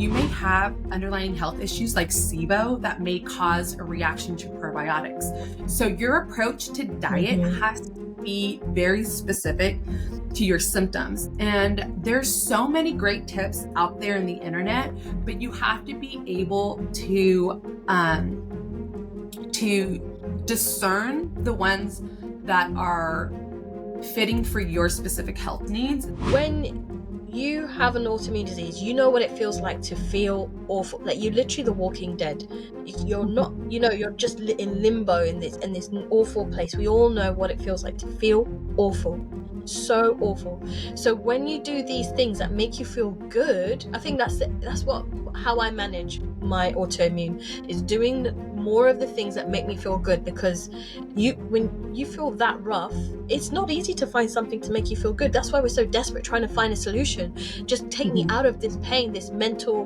you may have underlying health issues like SIBO that may cause a reaction to probiotics. So your approach to diet has to be very specific to your symptoms. And there's so many great tips out there in the internet, but you have to be able to discern the ones that are fitting for your specific health needs. When you have an autoimmune disease, you know what it feels like to feel awful. Like you're literally the walking dead. You're not, you're just in limbo in this awful place. We all know what it feels like to feel awful. So awful. So when you do these things that make you feel good, I think that's how I manage my autoimmune, is doing more of the things that make me feel good, because when you feel that rough, it's not easy to find something to make you feel good. That's why we're so desperate trying to find a solution. Just take me out of this pain, this mental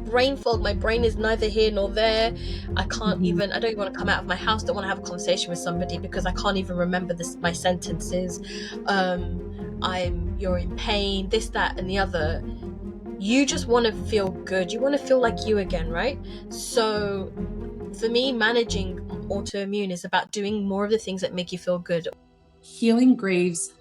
brain fog. My brain is neither here nor there. I don't even want to come out of my house, don't want to have a conversation with somebody because I can't even remember my sentences. You're in pain, this, that, and the other. You just want to feel good. You want to feel like you again, right? So for me, managing autoimmune is about doing more of the things that make you feel good. Healing Graves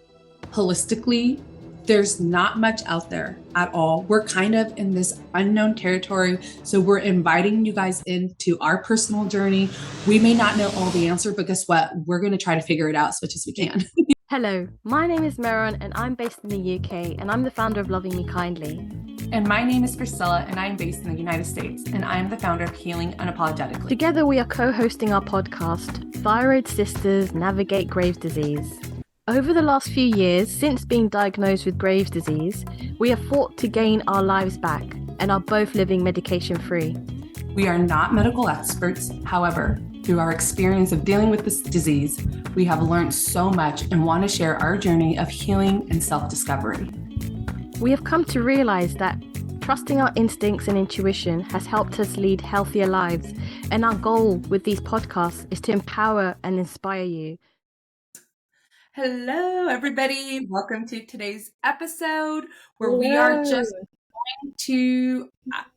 holistically, there's not much out there at all. We're kind of in this unknown territory. So we're inviting you guys into our personal journey. We may not know all the answer, but guess what? We're going to try to figure it out as much as we can. Hello, my name is Meron and I'm based in the UK and I'm the founder of Loving Me Kindly. And my name is Priscilla and I'm based in the United States and I'm the founder of Healing Unapologetically. Together we are co-hosting our podcast, Thyroid Sisters Navigate Graves' Disease. Over the last few years, since being diagnosed with Graves' disease, we have fought to gain our lives back and are both living medication-free. We are not medical experts. However, through our experience of dealing with this disease, we have learned so much and want to share our journey of healing and self-discovery. We have come to realize that trusting our instincts and intuition has helped us lead healthier lives, and our goal with these podcasts is to empower and inspire you. Hello, everybody. Welcome to today's episode where we are just going to,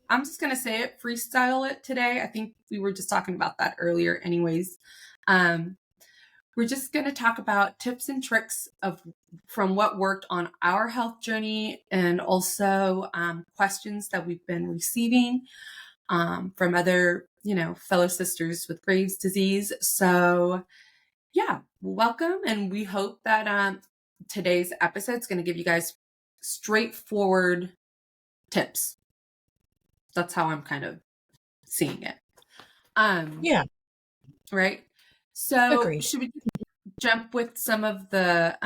I'm just going to say it, freestyle it today. I think we were just talking about that earlier anyways. We're just going to talk about tips and tricks from what worked on our health journey, and also questions that we've been receiving from other, fellow sisters with Graves' disease. So yeah, welcome. And we hope that today's episode is going to give you guys straightforward tips. That's how I'm kind of seeing it. Yeah. Right. So Agreed. Should we jump with some of the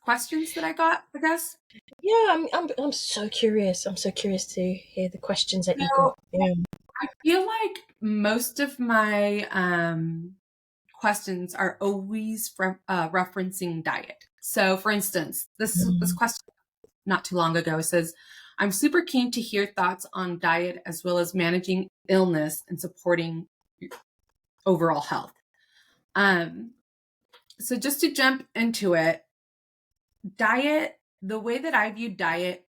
questions that I got, I guess? Yeah, I'm so curious. I'm so curious to hear the questions that you got. Yeah. I feel like most of my questions are always referencing diet. So for instance, this question not too long ago says, I'm super keen to hear thoughts on diet as well as managing illness and supporting overall health. So just to jump into it, diet, the way that I view diet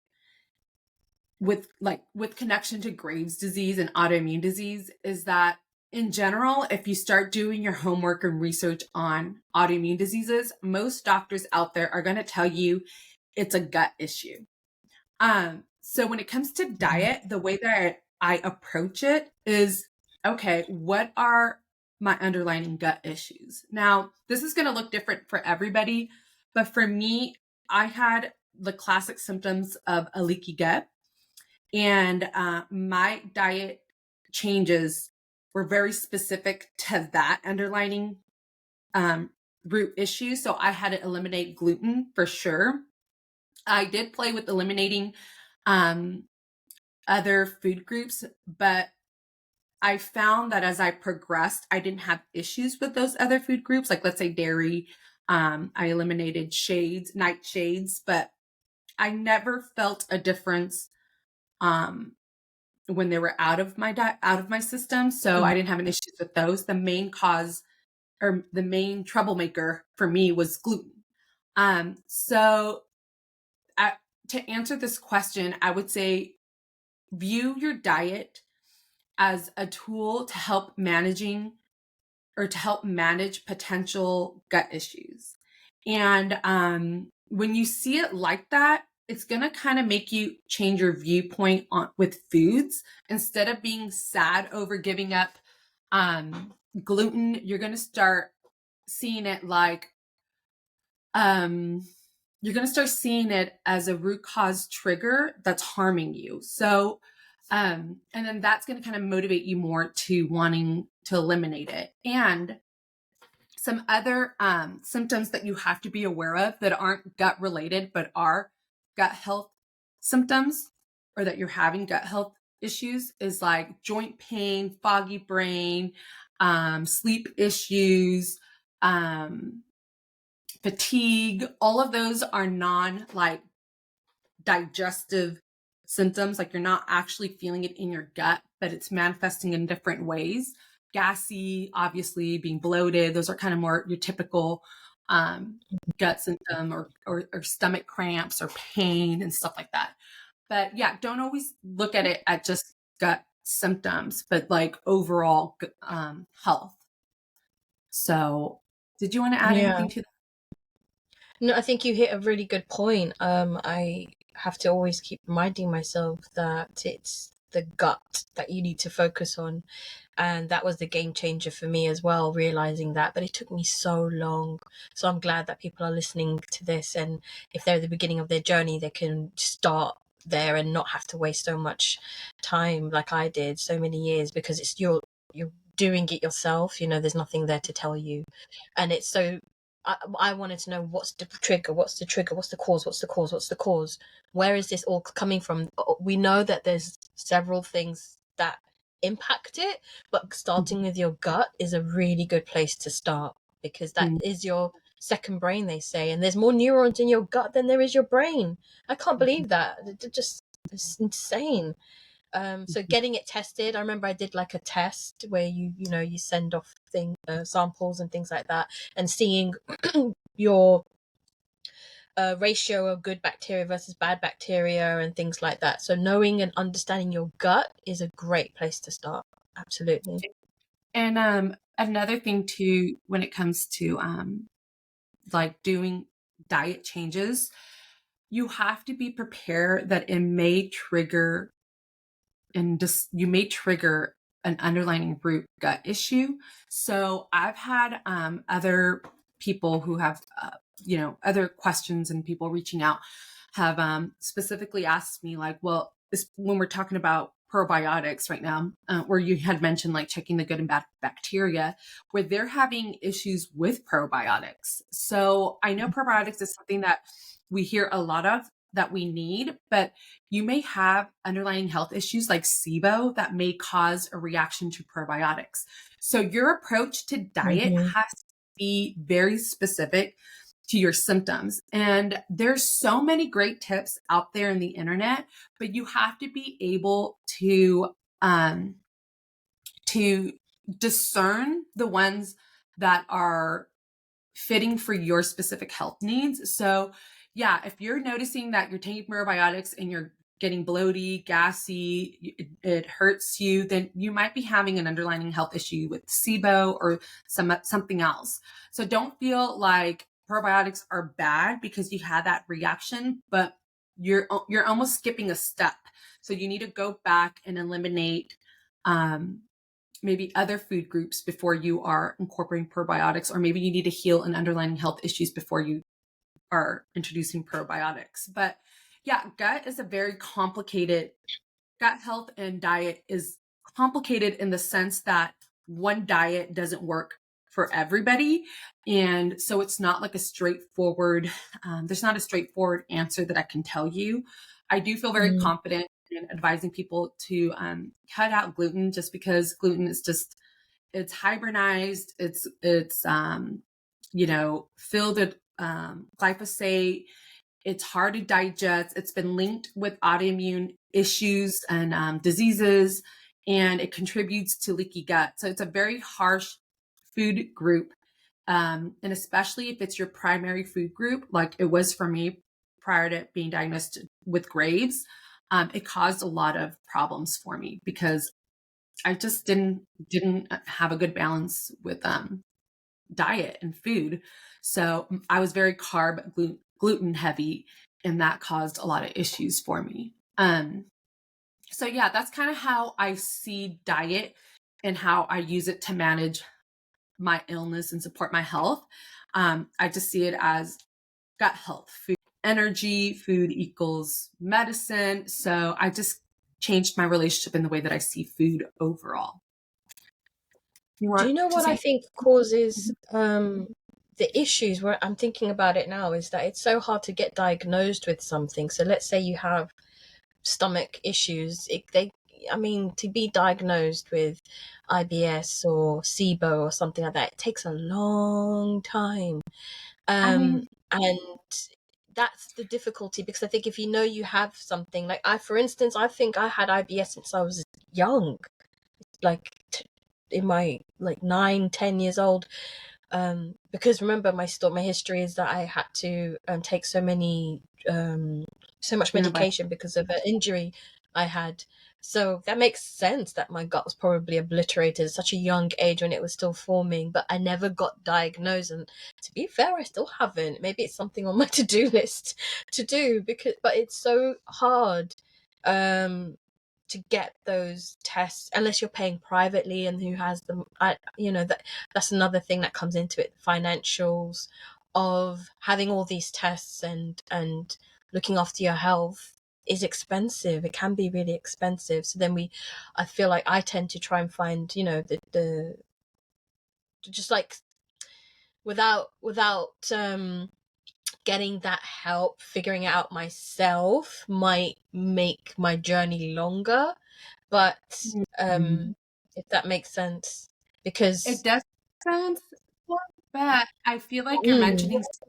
with connection to Graves' disease and autoimmune disease is that in general, if you start doing your homework and research on autoimmune diseases, most doctors out there are going to tell you it's a gut issue. So when it comes to diet, the way that I approach it is, okay, what are my underlying gut issues? Now, this is going to look different for everybody, but for me, I had the classic symptoms of a leaky gut, and my diet changes were very specific to that underlying root issue. So I had to eliminate gluten for sure. I did play with eliminating other food groups, but I found that as I progressed, I didn't have issues with those other food groups. Like, let's say dairy, I eliminated nightshades, but I never felt a difference when they were out of my system. So I didn't have any issues with those. The main cause or the main troublemaker for me was gluten. So to answer this question, I would say view your diet as a tool to help manage potential gut issues. And when you see it like that, it's going to kind of make you change your viewpoint with foods. Instead of being sad over giving up gluten, you're going to start seeing it like you're going to start seeing it as a root cause trigger that's harming you. So and then that's going to kind of motivate you more to wanting to eliminate it. And some other symptoms that you have to be aware of that aren't gut related, but are gut health symptoms, or that you're having gut health issues, is like joint pain, foggy brain, sleep issues, fatigue. All of those are like digestive symptoms. Like you're not actually feeling it in your gut, but it's manifesting in different ways. Gassy, obviously, being bloated. Those are kind of more your typical gut symptom, or stomach cramps or pain and stuff like that. But yeah, don't always look at it at just gut symptoms, but like overall health. So did you want to add anything to that? No, I think you hit a really good point. I have to always keep reminding myself that it's the gut that you need to focus on. And that was the game changer for me as well, realizing that. But it took me so long. So I'm glad that people are listening to this. And if they're at the beginning of their journey, they can start there and not have to waste so much time like I did, so many years, because it's you're doing it yourself. There's nothing there to tell you. And it's so I wanted to know what's the trigger, what's the cause, where is this all coming from? We know that there's several things that impact it, but starting with your gut is a really good place to start, because that is your second brain, they say, and there's more neurons in your gut than there is your brain. I can't believe that. It's insane. So getting it tested, I remember I did like a test where you send off samples and things like that, and seeing your ratio of good bacteria versus bad bacteria and things like that. So knowing and understanding your gut is a great place to start. Absolutely. And another thing too, when it comes to like doing diet changes, you have to be prepared that it may trigger you may trigger an underlying root gut issue. So I've had other people who have other questions, and people reaching out have specifically asked me like, well, when we're talking about probiotics right now, where you had mentioned like checking the good and bad bacteria, where they're having issues with probiotics. So I know probiotics is something that we hear a lot of, that we need, but you may have underlying health issues like SIBO that may cause a reaction to probiotics. So your approach to diet has to be very specific to your symptoms. And there's so many great tips out there in the internet, but you have to be able to discern the ones that are fitting for your specific health needs. So yeah, if you're noticing that you're taking probiotics and you're getting bloaty, gassy, it hurts you, then you might be having an underlying health issue with SIBO or something else. So don't feel like probiotics are bad because you had that reaction, but you're almost skipping a step. So you need to go back and eliminate maybe other food groups before you are incorporating probiotics, or maybe you need to heal an underlying health issues before you are introducing probiotics. But yeah, gut health and diet is complicated in the sense that one diet doesn't work for everybody. And so it's not like there's not a straightforward answer that I can tell you. I do feel very confident in advising people to cut out gluten, just because gluten is it's hybridized, it's filled with glyphosate. It's hard to digest. It's been linked with autoimmune issues and diseases, and it contributes to leaky gut. So it's a very harsh food group. And especially if it's your primary food group, like it was for me prior to being diagnosed with Graves, it caused a lot of problems for me because I just didn't have a good balance with diet and food. So I was very carb gluten heavy, and that caused a lot of issues for me. So yeah, that's kind of how I see diet and how I use it to manage my illness and support my health. I just see it as gut health, food, energy, food equals medicine. So I just changed my relationship in the way that I see food overall. You Do want you know to what I say? think causes the issues where I'm thinking about it now is that it's so hard to get diagnosed with something. So let's say you have stomach issues, I mean, to be diagnosed with IBS or SIBO or something like that, it takes a long time. I mean, And that's the difficulty, because I think if you know you have something, like for instance, I think I had IBS since I was young, like in my like 9, 10 years old. Because remember, my history is that I had to take so much antibiotics. medication because of an injury I had. So that makes sense that my gut was probably obliterated at such a young age when it was still forming, but I never got diagnosed. And to be fair, I still haven't. Maybe it's something on my to-do list to do, but it's so hard to get those tests unless you're paying privately, and who has them. That's another thing that comes into it, financials of having all these tests and looking after your health is expensive. It can be really expensive. So then I feel like I tend to try and find, the just like without getting that help, figuring it out myself might make my journey longer. But Mhm. if that makes sense, because It does make sense, but I feel like you're mm, mentioning something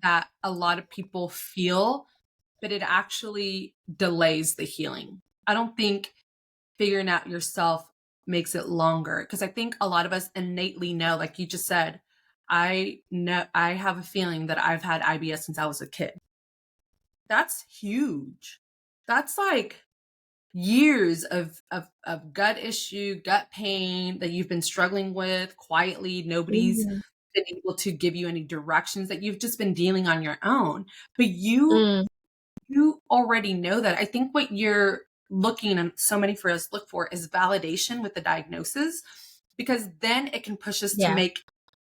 that a lot of people feel, but it actually delays the healing. I don't think figuring out yourself makes it longer, because I think a lot of us innately know, like you just said, I know I have a feeling that I've had IBS since I was a kid. That's huge. That's like years of gut issue, gut pain that you've been struggling with quietly. Nobody's mm, been able to give you any directions, that you've just been dealing on your own. But you already know that. I think what you're looking, and so many for us look for, is validation with the diagnosis, because then it can push us to yeah. make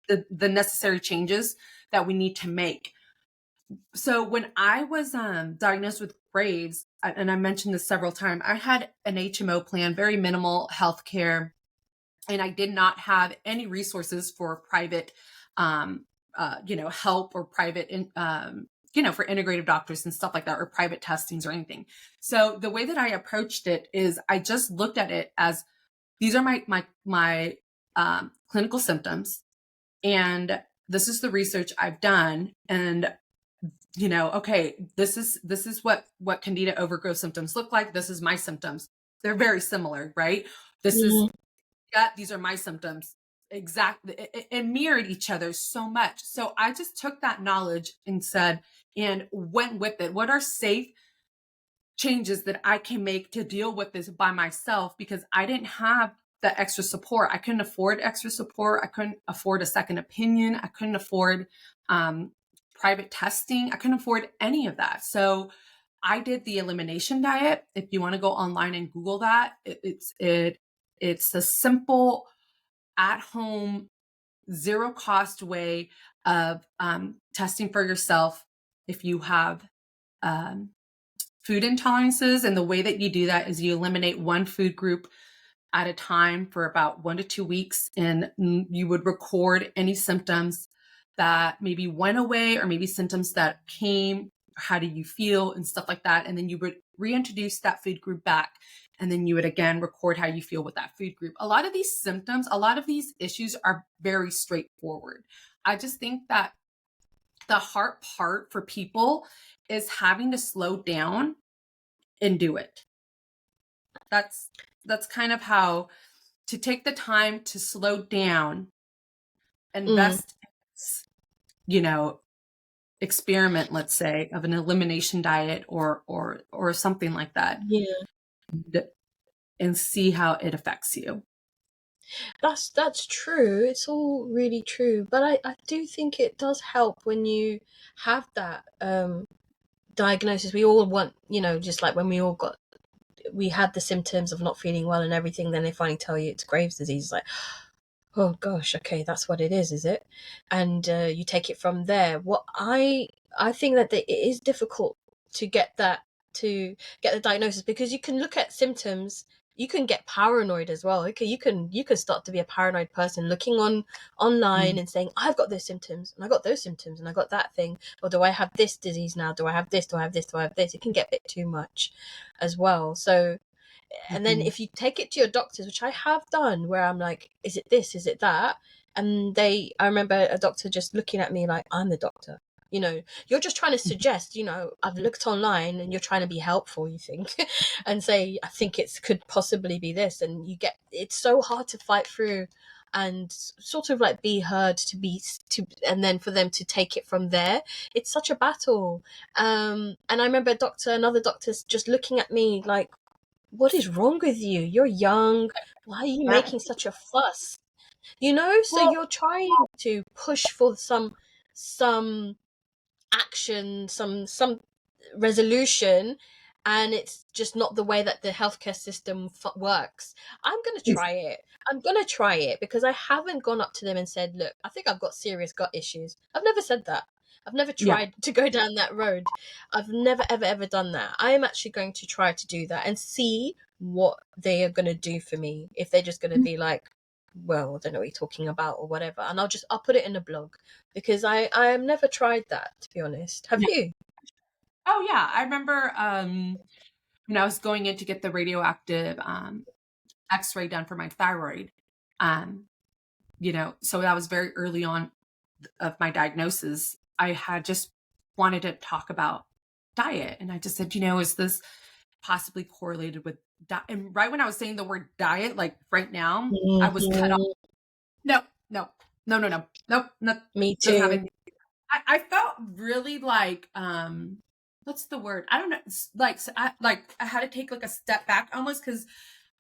the necessary changes that we need to make. So when I was diagnosed with Graves, and I mentioned this several times, I had an HMO plan, very minimal health care, and I did not have any resources for private, help, or private, for integrative doctors and stuff like that, or private testings or anything. So the way that I approached it is I just looked at it as, these are my clinical symptoms, and this is the research I've done, and okay, this is what candida overgrowth symptoms look like. This is my symptoms. They're very similar, right? This is Mm, gut. These are my symptoms. Exactly. It mirrored each other so much. So I just took that knowledge and went with it. What are safe changes that I can make to deal with this by myself? Because I didn't have the extra support. I couldn't afford extra support. I couldn't afford a second opinion. I couldn't afford private testing. I couldn't afford any of that. So I did the elimination diet. If you want to go online and Google that, it's a simple, at home, zero cost way of testing for yourself if you have um, food intolerances. And the way that you do that is you eliminate one food group at a time for about 1 to 2 weeks, and you would record any symptoms that maybe went away, or maybe symptoms that came. How do you feel and stuff like that? And then you would reintroduce that food group back, and then you would again record how you feel with that food group. A lot of these symptoms, a lot of these issues are very straightforward. I just think that the hard part for people is having to slow down and do it. That's kind of how to take the time to slow down, mm, invest, you know, experiment, let's say, of an elimination diet or something like that, Yeah. and see how it affects you. That's true. It's all really true. But I do think it does help when you have that diagnosis. We all want, just like when we had the symptoms of not feeling well and everything, then they finally tell you it's Graves' disease. It's like, oh gosh, okay, that's what it is it? And you take it from there. What I think that it is difficult to get to get the diagnosis, because you can look at symptoms. You can get paranoid as well. Okay, you can start to be a paranoid person, looking online and saying, I've got those symptoms and I got those symptoms and I got that thing, or do I have this disease now? Do I have this? Do I have this? Do I have this? It can get a bit too much as well. So, and then if you take it to your doctors, which I have done, where I'm like, is it this? Is it that? And I remember a doctor just looking at me like, I'm the doctor. You're just trying to suggest, I've looked online and you're trying to be helpful, you think, and say, I think it could possibly be this. And it's so hard to fight through and sort of like be heard and then for them to take it from there. It's such a battle. And I remember another doctor's just looking at me like, what is wrong with you? You're young. Why are you That, making such a fuss? So well, you're trying to push for some action, some resolution, and it's just not the way that the healthcare system works. I'm going to try it because I haven't gone up to them and said, look, I think I've got serious gut issues. I've never said that. I've never yeah. tried to go down that road. I've never, ever, ever done that. I am actually going to try to do that and see what they are going to do for me. If they're just going to be like, well, I don't know what you're talking about or whatever. And I'll put it in a blog, because I have never tried that, to be honest. Have you? Oh yeah, I remember when I was going in to get the radioactive X-ray done for my thyroid. So that was very early on of my diagnosis. I had just wanted to talk about diet, and I just said, is this possibly correlated with diet? And right when I was saying the word diet, like right now, I was cut off. No, no, no, no, no, nope, no, Me doesn't have too. anything. I felt really like what's the word? I don't know. I had to take like a step back almost, because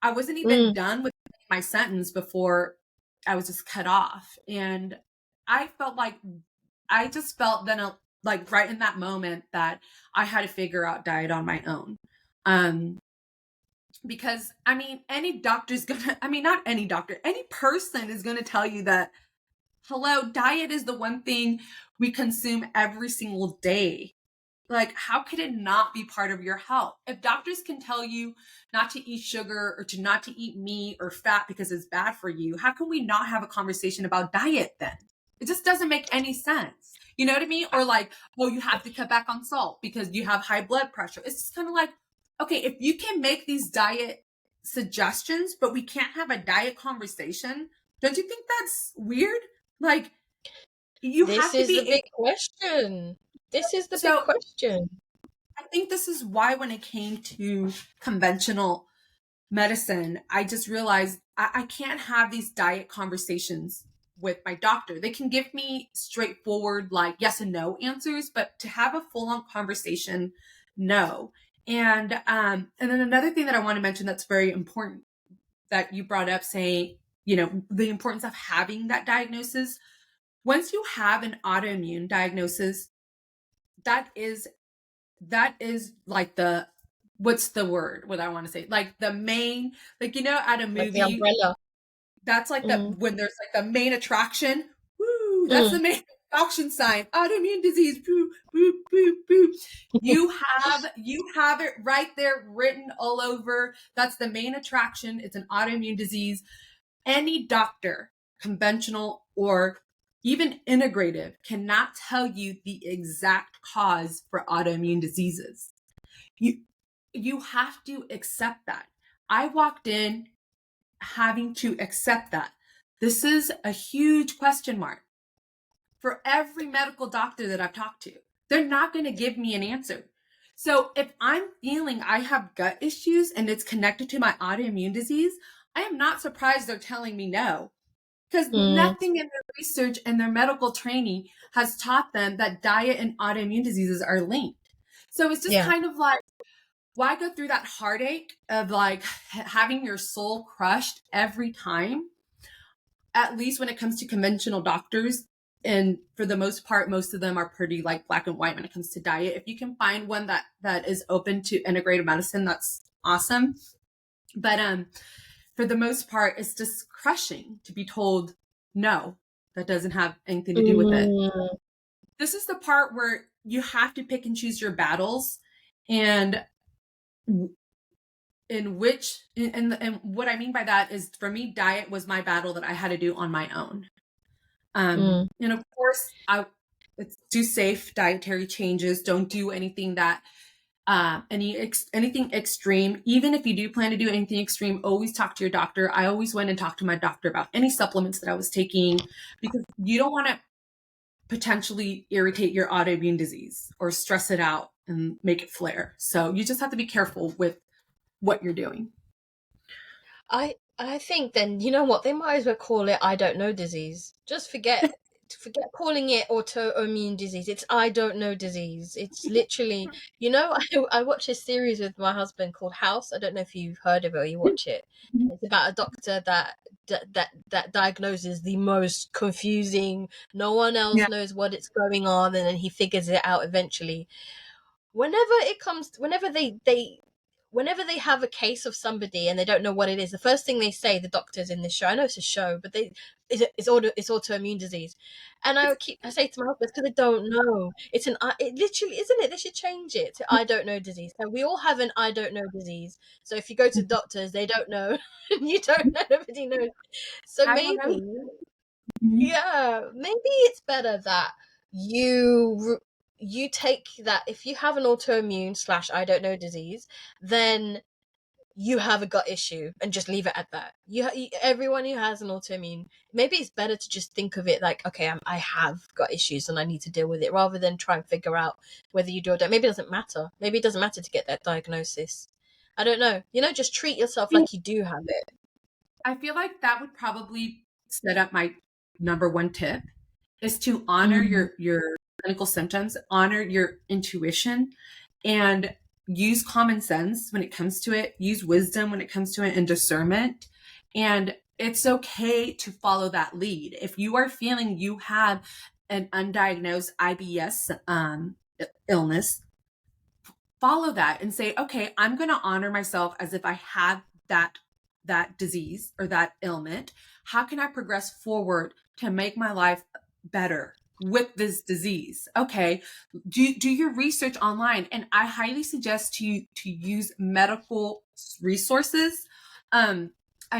I wasn't even done with my sentence before I was just cut off. And I just felt then like right in that moment that I had to figure out diet on my own. Because not any doctor, any person is gonna tell you that, hello, diet is the one thing we consume every single day. Like, how could it not be part of your health? If doctors can tell you not to eat sugar or to not to eat meat or fat because it's bad for you, how can we not have a conversation about diet then? It just doesn't make any sense. You know what I mean? Or like, oh, you have to cut back on salt because you have high blood pressure. It's just kind of like, okay, if you can make these diet suggestions, but we can't have a diet conversation, don't you think that's weird? Like, you This have to is the be. big question. This is the big So question. I think this is why when it came to conventional medicine, I just realized I can't have these diet conversations with my doctor. They can give me straightforward, like yes and no answers, but to have a full on conversation, no. And then another thing that I want to mention that's very important that you brought up, saying, the importance of having that diagnosis. Once you have an autoimmune diagnosis, that is like what's the word, what I want to say, like the main, like, at a Like the movie, umbrella. that's like when there's like the main attraction. Woo, that's the Mm. main attraction sign. Autoimmune disease. Boo, boo, boo, boo. You have it right there written all over. That's the main attraction. It's an autoimmune disease. Any doctor, conventional or even integrative, cannot tell you the exact cause for autoimmune diseases. You have to accept that. I walked in having to accept that. This is a huge question mark for every medical doctor that I've talked to. They're not going to give me an answer. So if I'm feeling I have gut issues and it's connected to my autoimmune disease, I am not surprised they're telling me no. because nothing in their research and their medical training has taught them that diet and autoimmune diseases are linked. So it's just kind of like, why go through that heartache of like having your soul crushed every time? At least when it comes to conventional doctors, and for the most part, most of them are pretty like black and white when it comes to diet. If you can find one that is open to integrative medicine, that's awesome. But for the most part, it's just crushing to be told, no, that doesn't have anything to do with it. This is the part where you have to pick and choose your battles, and and what I mean by that is, for me, diet was my battle that I had to do on my own. And of course, do safe dietary changes. Don't do anything that anything extreme. Even if you do plan to do anything extreme, always talk to your doctor. I always went and talked to my doctor about any supplements that I was taking, because you don't want to potentially irritate your autoimmune disease or stress it out and make it flare. So you just have to be careful with what you're doing. I think then, you know what, they might as well call it I don't know disease. Just forget calling it autoimmune disease. It's I don't know disease. It's literally, I watch a series with my husband called House. I don't know if you've heard of it or you watch it. It's about a doctor that diagnoses the most confusing, no one else knows what it's going on, and then he figures it out eventually. Whenever they have a case of somebody and they don't know what it is, the first thing they say, the doctors in this show, I know it's a show, but it's autoimmune disease. And I say to my husband, because they don't know. It literally, isn't it? They should change it to I don't know disease. So we all have an I don't know disease. So if you go to doctors, they don't know. You don't know, nobody knows. So maybe, maybe it's better that you take that. If you have an autoimmune / I don't know disease, then you have a gut issue, and just leave it at that. Everyone who has an autoimmune, maybe it's better to just think of it like, okay, I have gut issues and I need to deal with it, rather than try and figure out whether you do or don't. Maybe it doesn't matter. Maybe it doesn't matter to get that diagnosis. I don't know. Just treat yourself like you do have it. I feel like that would probably set up my number one tip, is to honor your clinical symptoms, honor your intuition, and use common sense when it comes to it, use wisdom when it comes to it, and discernment. And it's okay to follow that lead. If you are feeling you have an undiagnosed IBS illness, follow that and say, okay, I'm going to honor myself as if I have that disease or that ailment. How can I progress forward to make my life better with this disease? Okay, do your research online, and I highly suggest to use medical resources. I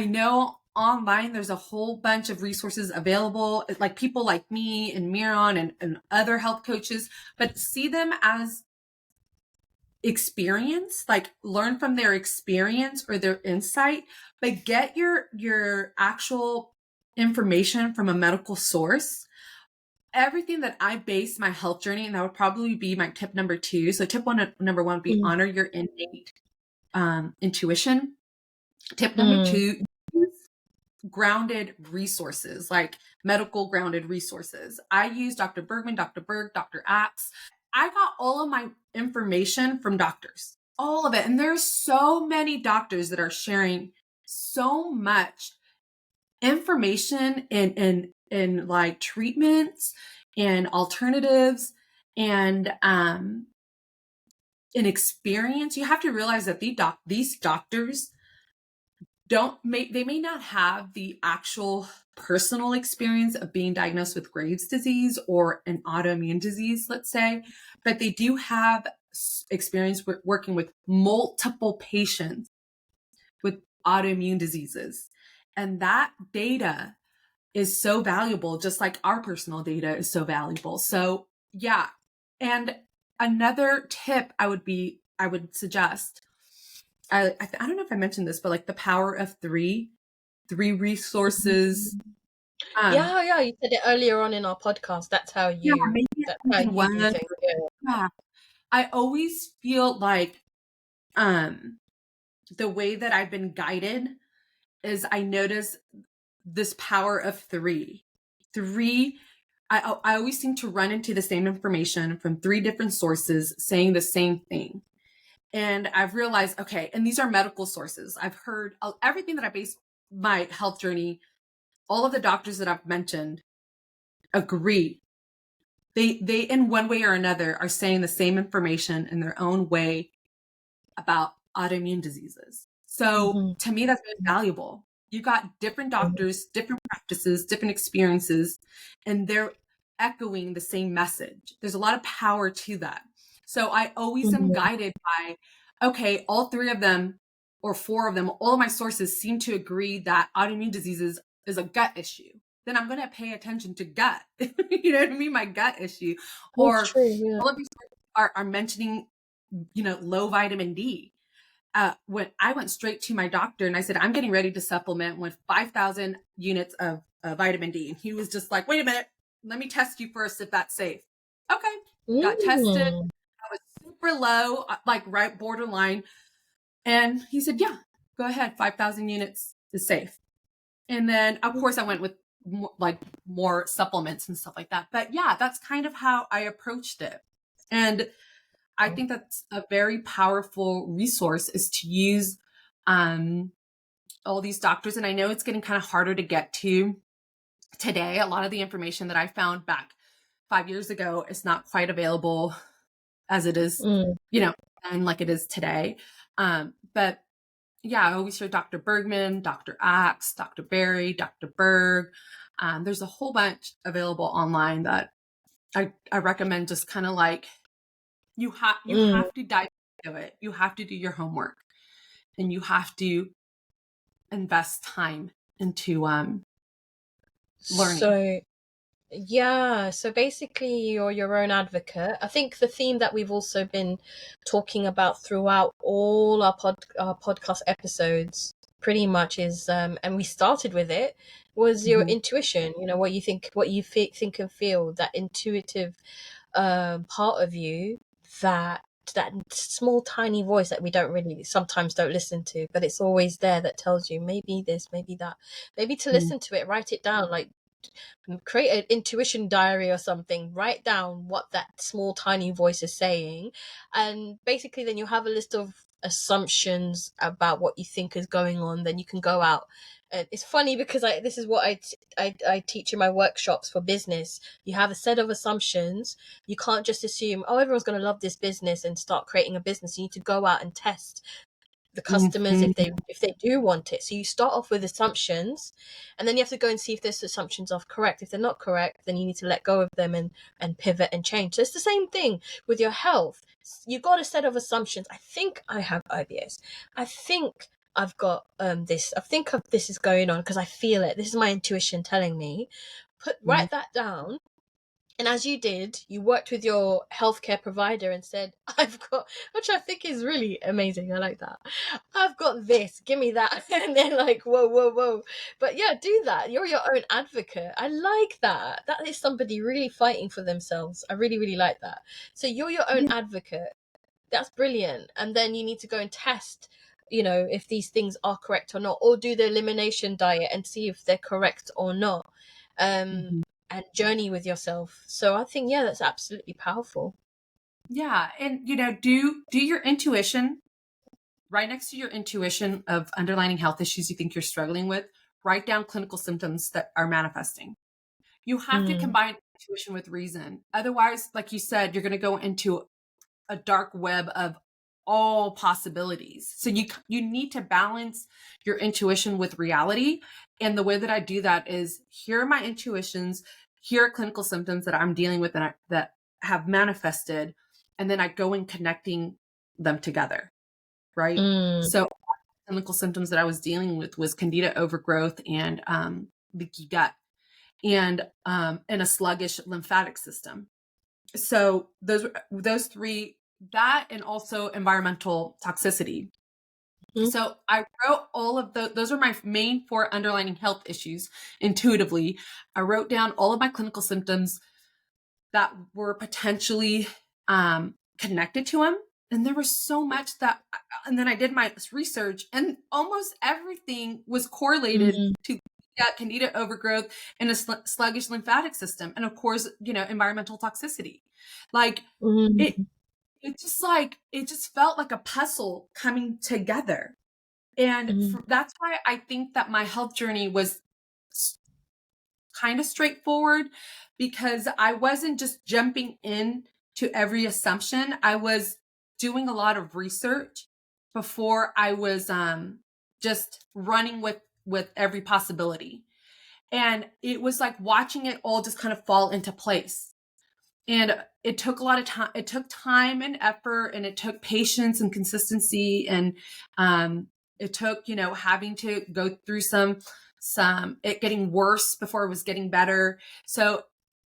know online there's a whole bunch of resources available, like people like me and Miron and other health coaches, but see them as experience, like learn from their experience or their insight, but get your actual information from a medical source. Everything that I base my health journey, and that would probably be my tip number 2. So number one would be honor your innate intuition. Tip number 2, use grounded resources, like medical grounded resources. I use Dr. Bergman, Dr. Berg, Dr. Axe. I got all of my information from doctors, all of it. And there's so many doctors that are sharing so much information in like treatments and alternatives and in experience. You have to realize that these doctors they may not have the actual personal experience of being diagnosed with Graves' disease or an autoimmune disease, let's say, but they do have experience with working with multiple patients with autoimmune diseases. And that data is so valuable, just like our personal data is so valuable. So yeah. And another tip I would suggest, I don't know if I mentioned this, but like the power of three resources. Yeah, you said it earlier on in our podcast. That's how you do things. Yeah. I always feel like the way that I've been guided is I notice this power of three. I always seem to run into the same information from three different sources saying the same thing. And I've realized, okay, and these are medical sources. I've heard everything that I base my health journey, all of the doctors that I've mentioned agree. They in one way or another are saying the same information in their own way about autoimmune diseases. So Mm-hmm. to me, that's very valuable. You've got different doctors, different practices, different experiences, and they're echoing the same message. There's a lot of power to that. So I always am Mm-hmm. guided by, okay, all three of them or four of them, all of my sources seem to agree that autoimmune diseases is a gut issue. Then I'm going to pay attention to gut. You know what I mean? My gut issue. That's Or true. Yeah. all of these are mentioning, low vitamin D. When I went straight to my doctor and I said, I'm getting ready to supplement with 5,000 units of vitamin D. And he was just like, wait a minute, let me test you first if that's safe. Okay. Got tested. Mm. I was super low, like right borderline. And he said, yeah, go ahead. 5,000 units is safe. And then, of course, I went with more supplements and stuff like that. But yeah, that's kind of how I approached it. And I think that's a very powerful resource, is to use all these doctors. And I know it's getting kind of harder to get to today. A lot of the information that I found back 5 years ago is not quite available as it is, Mm. and like it is today. But yeah, I always hear Dr. Bergman, Dr. Axe, Dr. Berry, Dr. Berg. There's a whole bunch available online that I recommend, just kind of like, you Mm. have to dive into it. You have to do your homework, and you have to invest time into learning. So yeah, so basically you're your own advocate. I think the theme that we've also been talking about throughout all our podcast episodes pretty much is and we started with it, was your Mhm. intuition, what you think, what you think and feel, that intuitive part of you, that that small tiny voice that we sometimes don't listen to, but it's always there, that tells you maybe this, maybe that, maybe to Mhm. listen to it, write it down, like create an intuition diary or something, write down what that small tiny voice is saying, and basically then you have a list of assumptions about what you think is going on. Then you can go out, and it's funny because this is what I teach in my workshops for business. You have a set of assumptions. You can't just assume, oh, everyone's going to love this business and start creating a business. You need to go out and test the customers Mhm. if they do want it. So you start off with assumptions, and then you have to go and see if those assumptions are correct. If they're not correct, then you need to let go of them and pivot and change. So it's the same thing with your health. You got a set of assumptions. I think I have IBS. I think I've got this. I think this is going on because I feel it. This is my intuition telling me. Mhm. Write that down. And as you did, you worked with your healthcare provider and said, I've got, which I think is really amazing. I like that. I've got this, give me that. And they're like, whoa, whoa, whoa. But yeah, do that. You're your own advocate. I like that. That is somebody really fighting for themselves. I really, really like that. So you're your own Yeah. advocate. That's brilliant. And then you need to go and test, if these things are correct or not, or do the elimination diet and see if they're correct or not. Um, Mhm. and journey with yourself. So I think, yeah, that's absolutely powerful. Yeah, and do your intuition right next to your intuition of underlying health issues you think you're struggling with. Write down clinical symptoms that are manifesting. You have to Mm, combine intuition with reason. Otherwise, like you said, you're going to go into a dark web of all possibilities. So you need to balance your intuition with reality. And the way that I do that is, here are my intuitions, here are clinical symptoms that I'm dealing with that have manifested, and then I go in connecting them together, right? mm, So clinical symptoms that I was dealing with was candida overgrowth and leaky gut, and a sluggish lymphatic system. So those three, that, and also environmental toxicity. mm, So I wrote all of those are my main four underlying health issues intuitively. I wrote down all of my clinical symptoms that were potentially connected to them. And there was so much and then I did my research, and almost everything was correlated mm. to got candida overgrowth and a sluggish lymphatic system, and of course, environmental toxicity. Like it, Mm. it just felt like a puzzle coming together. And Mm. that's why I think that my health journey was kind of straightforward, because I wasn't just jumping in to every assumption. I was doing a lot of research before I was just running with every possibility. And it was like watching it all just kind of fall into place. And it took a lot of time. It took time and effort, and it took patience and consistency. And it took, having to go through it getting worse before it was getting better. So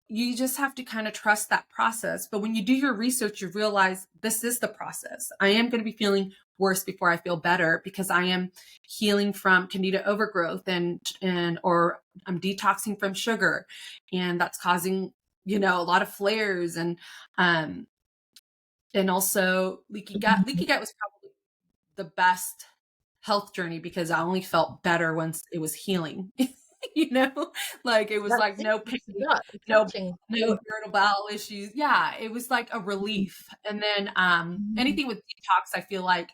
you just have to kind of trust that process. But when you do your research, you realize this is the process. I am going to be feeling worse before I feel better, because I am healing from candida overgrowth or I'm detoxing from sugar, and that's causing, a lot of flares and also leaky gut. Leaky gut was probably the best health journey, because I only felt better once it was healing. you know, like it was That's like it. no It's pain, the gut, no exactly. irritable bowel issues. Yeah, it was like a relief. And then Mm. anything with detox, I feel like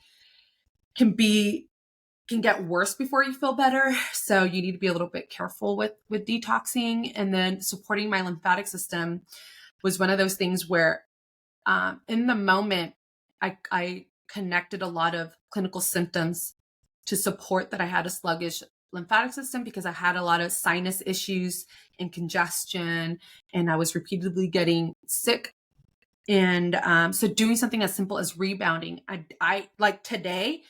can get worse before you feel better. So you need to be a little bit careful with detoxing. And then supporting my lymphatic system was one of those things where in the moment, I connected a lot of clinical symptoms to support that I had a sluggish lymphatic system, because I had a lot of sinus issues and congestion, and I was repeatedly getting sick. And so doing something as simple as rebounding, I like today,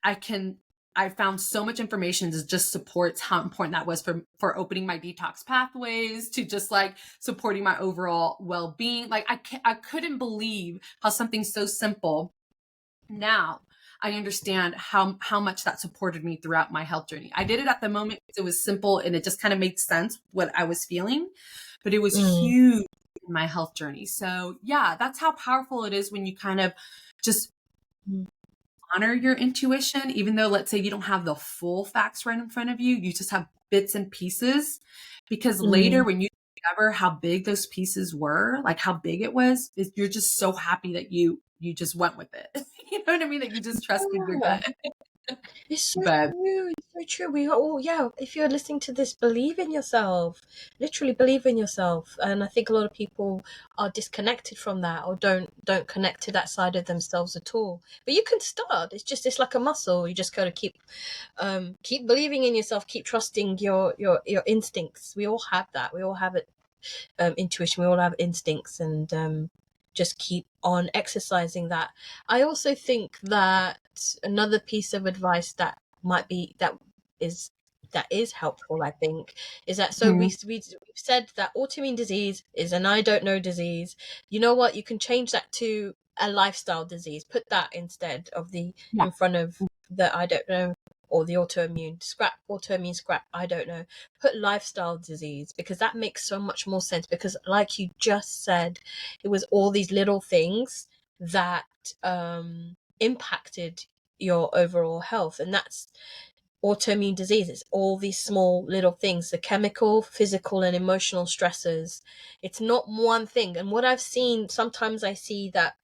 I found so much information that just supports how important that was for opening my detox pathways, to just like supporting my overall well-being. Like I couldn't believe how something so simple, now I understand how much that supported me throughout my health journey. I did it at the moment because it was simple and it just kind of made sense what I was feeling, but it was Mm. huge in my health journey. So yeah, that's how powerful it is when you kind of just Mm. honor your intuition, even though, let's say, you don't have the full facts right in front of you, you just have bits and pieces. Because later, Mm. when you discover how big those pieces were, like how big it was, you're just so happy that you just went with it. You know what I mean? That you just trusted your Yeah. gut. It's so But true. It's so true. We all, yeah. If you're listening to this, believe in yourself. Literally believe in yourself. And I think a lot of people are disconnected from that, or don't connect to that side of themselves at all. But you can start. It's like a muscle. You just gotta keep believing in yourself. Keep trusting your instincts. We all have that. We all have it. Intuition. We all have instincts, and just keep on exercising that. I also think that another piece of advice that might be is that is helpful, I think, is that, so mhm, we've said that autoimmune disease is an I don't know disease. You know what? You can change that to a lifestyle disease. Put that instead of the yeah. in front of the I don't know, or the autoimmune. Scrap autoimmune, scrap I don't know. Put lifestyle disease, because that makes so much more sense, because like you just said, it was all these little things that impacted your overall health. And that's autoimmune diseases, all these small little things, the chemical, physical, and emotional stresses. It's not one thing. And what I've seen, sometimes I see that,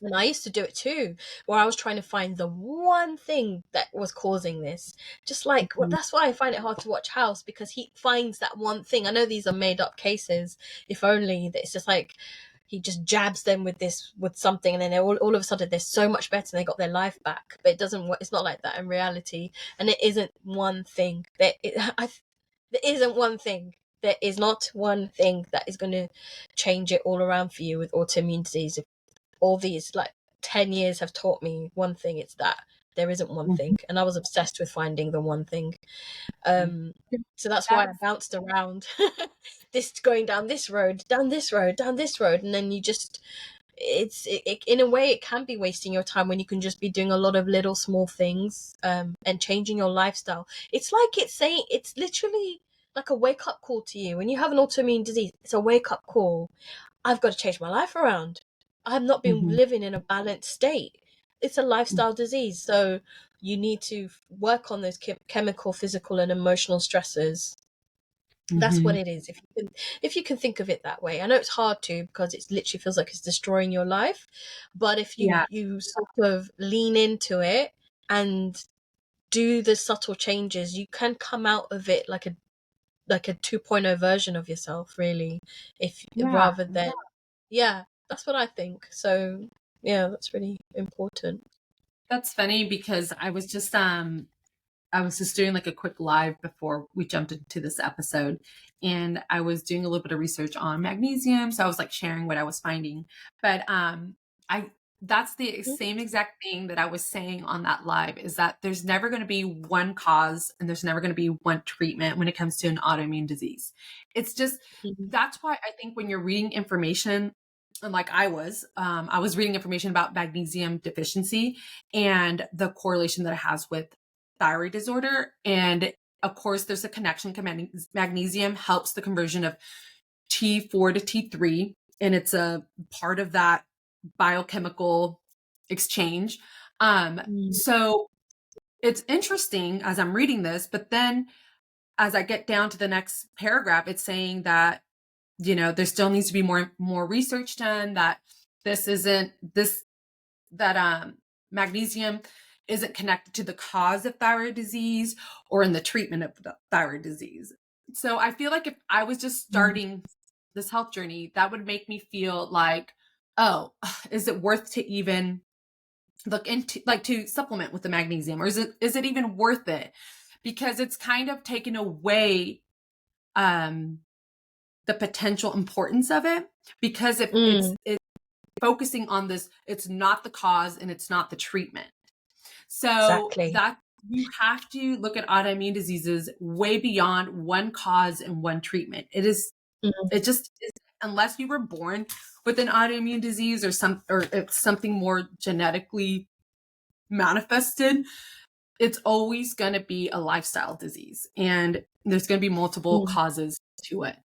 and I used to do it too, where I was trying to find the one thing that was causing this. Just like, well, Mhm. that's why I find it hard to watch House, because he finds that one thing. I know these are made up cases. If only that, it's just like he just jabs them with something, and then all of a sudden they're so much better and they got their life back. But it doesn't. It's not like that in reality, and it isn't one thing. There isn't one thing. There is not one thing that is going to change it all around for you with autoimmune disease. All these like 10 years have taught me one thing, it's that there isn't one thing, and I was obsessed with finding the one thing. um so that's why I That's bounced around, this going down this road, down this road, down this road, and then you just, in a way it can be wasting your time when you can just be doing a lot of little small things, and changing your lifestyle. It's like, it's literally like a wake up call to you when you have an autoimmune disease. It's a wake up call. I've got to change my life around. I've not been mhm, living in a balanced state. It's a lifestyle disease. So you need to work on those chemical, physical, and emotional stressors. That's what it is. If you can think of it that way. I know it's hard to, because it literally feels like it's destroying your life. But if you sort of lean into it and do the subtle changes, you can come out of it like a 2.0 version of yourself, really. If rather than that's what I think. So yeah, that's really important. That's funny because I was just doing like a quick live before we jumped into this episode, and I was doing a little bit of research on magnesium. So I was like sharing what I was finding, but I that's the same exact thing that I was saying on that live, is that there's never going to be one cause and there's never going to be one treatment when it comes to an autoimmune disease. It's just, that's why I think when you're reading information, and like I was reading information about magnesium deficiency and the correlation that it has with thyroid disorder. And of course, there's a connection. Magnesium helps the conversion of T4 to T3, and it's a part of that biochemical exchange. So it's interesting as I'm reading this, but then as I get down to the next paragraph, it's saying that, there still needs to be more research done, that magnesium isn't connected to the cause of thyroid disease or in the treatment of the thyroid disease. So I feel like if I was just starting this health journey, that would make me feel like, oh, is it worth to even look into, like, to supplement with the magnesium, or is it even worth it? Because it's kind of taken away the potential importance of it, because if it's focusing on this, it's not the cause and it's not the treatment. So that you have to look at autoimmune diseases way beyond one cause and one treatment. It just is, unless you were born with an autoimmune disease or it's something more genetically manifested, it's always going to be a lifestyle disease, and there's going to be multiple causes to it.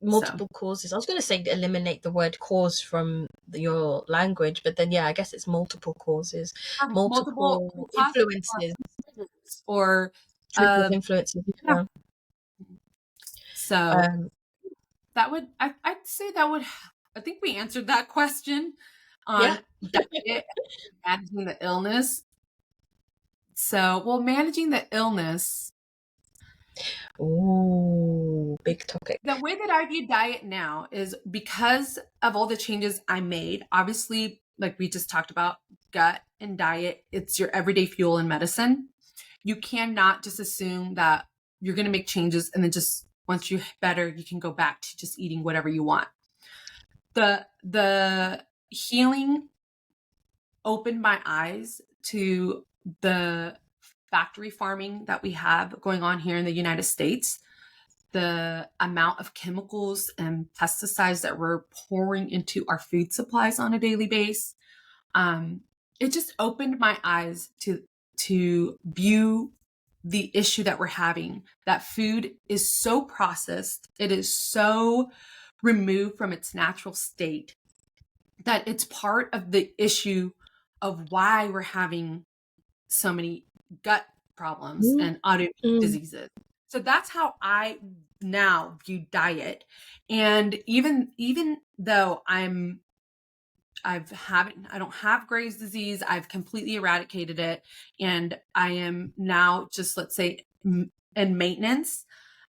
Multiple causes. I was going to say eliminate the word cause from your language, but then I guess it's multiple causes, multiple influences, or triggers, influences. Yeah. So that would, I'd say that would, I think we answered that question on diet, managing the illness. So, well, managing the illness. Ooh, big topic. The way that I view diet now is, because of all the changes I made, obviously, like we just talked about, gut and diet, it's your everyday fuel and medicine. You cannot just assume that you're going to make changes and then just once you're better, you can go back to just eating whatever you want. The healing opened my eyes to the factory farming that we have going on here in the United States, the amount of chemicals and pesticides that we're pouring into our food supplies on a daily basis. It just opened my eyes to view the issue that we're having, that food is so processed, it is so removed from its natural state, that it's part of the issue of why we're having so many gut problems and autoimmune diseases. So that's how I now view diet. And even though I don't have Graves' disease, I've completely eradicated it, and I am now just, let's say, in maintenance.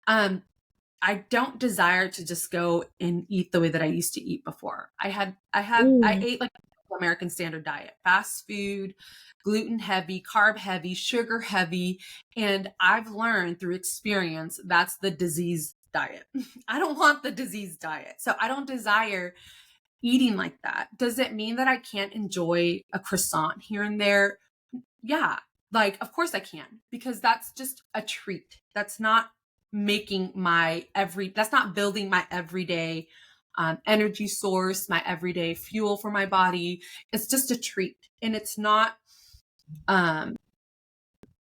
I don't desire to just go and eat the way that I used to eat before. I ate like American standard diet, fast food, gluten heavy, carb heavy, sugar heavy. And I've learned through experience, that's the disease diet. I don't want the disease diet. So I don't desire eating like that. Does it mean that I can't enjoy a croissant here and there? Yeah. Like, of course I can, because that's just a treat. That's not building my everyday energy source, my everyday fuel for my body. It's just a treat. And it's not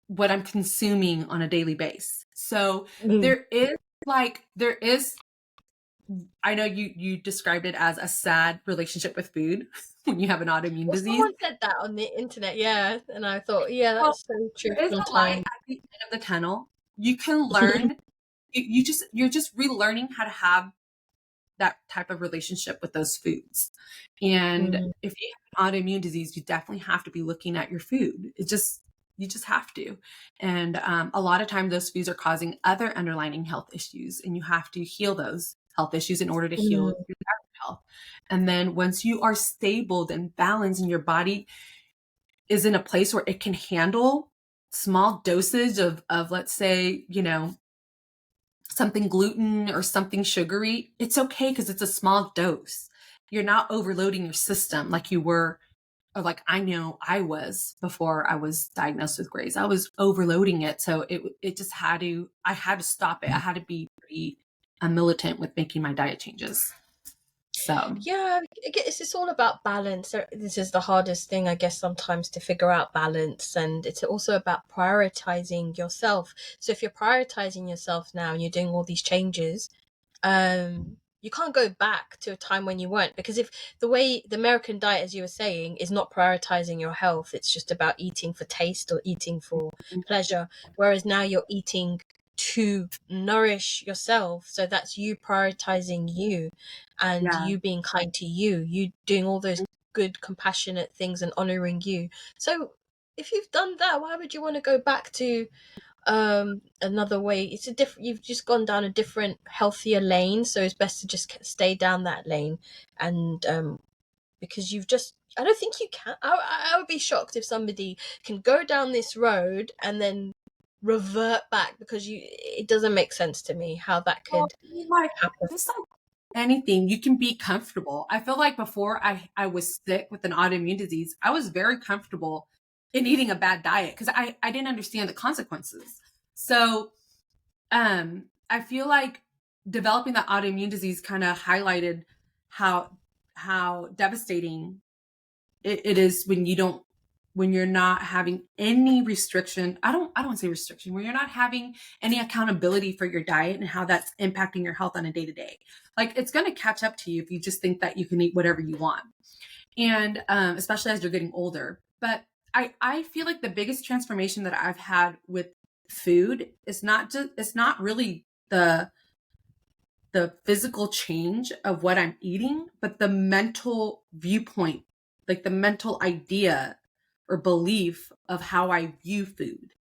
what I'm consuming on a daily basis. So there is I know you described it as a sad relationship with food when you have an autoimmune Well, disease. someone said that on the internet, yeah, and I thought, yeah, Well, that's so true there is a light sometimes. at the end of the tunnel. You can learn. You're just relearning how to have that type of relationship with those foods. And Mm, if you have an autoimmune disease, you definitely have to be looking at your food. You just have to. And a lot of times those foods are causing other underlying health issues, and you have to heal those health issues in order to heal mm, your health. And then once you are stable and balanced and your body is in a place where it can handle small dosage of let's say, something gluten or something sugary, it's okay because it's a small dose. You're not overloading your system like you were, or like I know I was before I was diagnosed with Graves. I was overloading it, so it just I had to stop it. I had to be pretty militant with making my diet changes. So yeah, it's all about balance. This is the hardest thing, I guess, sometimes to figure out balance. And it's also about prioritizing yourself. So if you're prioritizing yourself now and you're doing all these changes, you can't go back to a time when you weren't, because if the way the American diet, as you were saying, is not prioritizing your health, it's just about eating for taste or eating for pleasure, whereas now you're eating to nourish yourself, so that's you prioritizing you and yeah. you being kind to you doing all those good compassionate things and honoring you. So if you've done that, why would you want to go back to another way? It's a different, you've just gone down a different healthier lane, so it's best to just stay down that lane. And because you've just, I don't think you can, I would be shocked if somebody can go down this road and then revert back, because it doesn't make sense to me how that Well, could like happen. just like anything, you can be comfortable. I feel like before I was sick with an autoimmune disease, I was very comfortable in eating a bad diet because I didn't understand the consequences. So I feel like developing that autoimmune disease kind of highlighted how devastating it is when you're not having any restriction. I don't want to say restriction, when you're not having any accountability for your diet and how that's impacting your health on a day to day. Like it's going to catch up to you if you just think that you can eat whatever you want, and especially as you're getting older. But I feel like the biggest transformation that I've had with food is it's not really the physical change of what I'm eating, but the mental viewpoint, like the mental idea or belief of how I view food.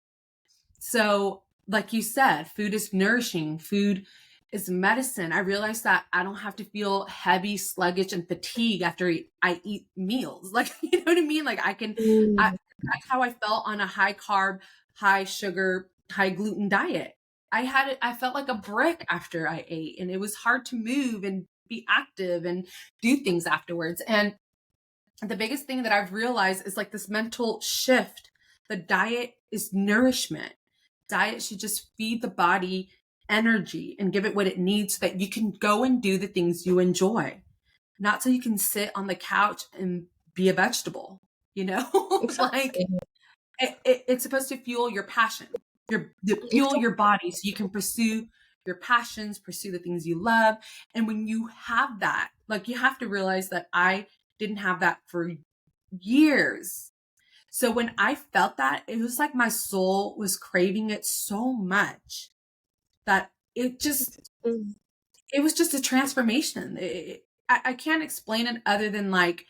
So, like you said, food is nourishing, food is medicine. I realized that I don't have to feel heavy, sluggish, and fatigued after I eat meals. Like, you know what I mean? Like, Mm, that's how I felt on a high carb, high sugar, high gluten diet. I felt like a brick after I ate, and it was hard to move and be active and do things afterwards. And the biggest thing that I've realized is like this mental shift. The diet is nourishment. Diet should just feed the body energy and give it what it needs so that you can go and do the things you enjoy, not so you can sit on the couch and be a vegetable, you know? Like exactly. it's supposed to fuel your passion, fuel your body so you can pursue your passions, pursue the things you love. And when you have that, like you have to realize that I didn't have that for years. So when I felt that, it was like my soul was craving it so much that Mm, it was just a transformation. I can't explain it other than like,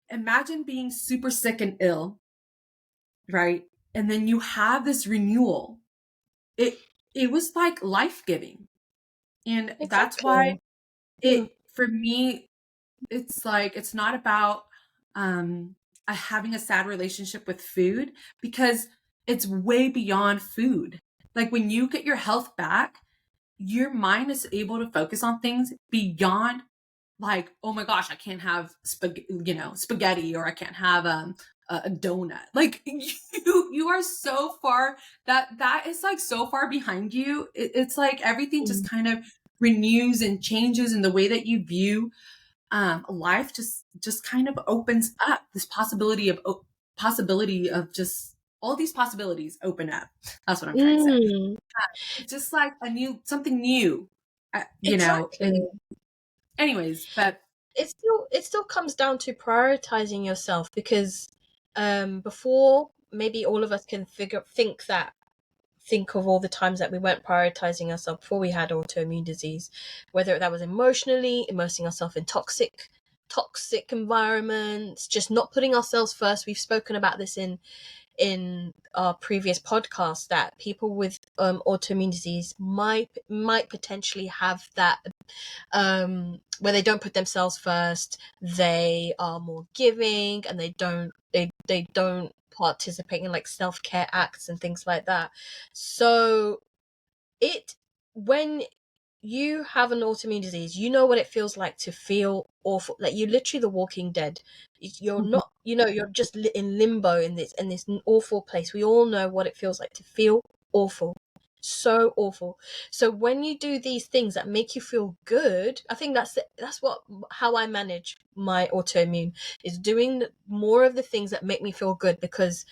imagine being super sick and ill, right? And then you have this renewal. It it was like life-giving. And that's why exactly. Mm, it for me it's like it's not about um having a sad relationship with food, because it's way beyond food. Like when you get your health back, your mind is able to focus on things beyond, like, oh my gosh, I can't have spaghetti, or I can't have a donut. Like you are so far, that is like so far behind you. It's like everything just mm, kind of renews and changes, and the way that you view life just kind of opens up this possibility of just all these possibilities open up. That's what I'm trying to say. mm. It's just like a new something new. Exactly. and anyways, but It still comes down to prioritizing yourself, because before, maybe all of us can think of all the times that we weren't prioritizing ourselves before we had autoimmune disease, whether that was emotionally immersing ourselves in toxic environments, just not putting ourselves first. We've spoken about this in our previous podcast, that people with autoimmune disease might potentially have that, where they don't put themselves first. They are more giving, and they don't participate in like self-care acts and things like that. So it when you have an autoimmune disease, you know what it feels like to feel awful. Like, you're literally the walking dead. You're Mhm, not, you're just in limbo in this awful place. We all know what it feels like to feel awful. So awful. So when you do these things that make you feel good, I think that's how I manage my autoimmune, is doing more of the things that make me feel good. Because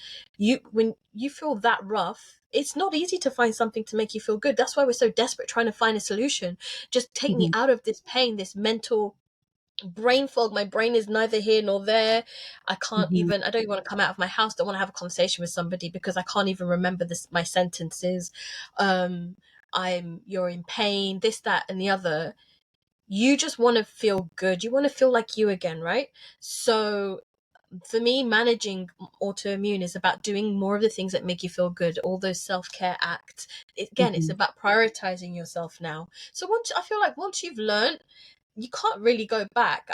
when you feel that rough, it's not easy to find something to make you feel good. That's why we're so desperate trying to find a solution. Just take me mhm, out of this pain, this mental brain fog. My brain is neither here nor there. mhm. I don't even want to come out of my house. Don't want to have a conversation with somebody because I can't even remember my sentences. um you're in pain, this, that, and the other. You just want to feel good. You want to feel like you again, right? So for me, managing autoimmune is about doing more of the things that make you feel good, all those self-care acts. Again, it's Mhm. about prioritizing yourself now. So once you've learned, you can't really go back.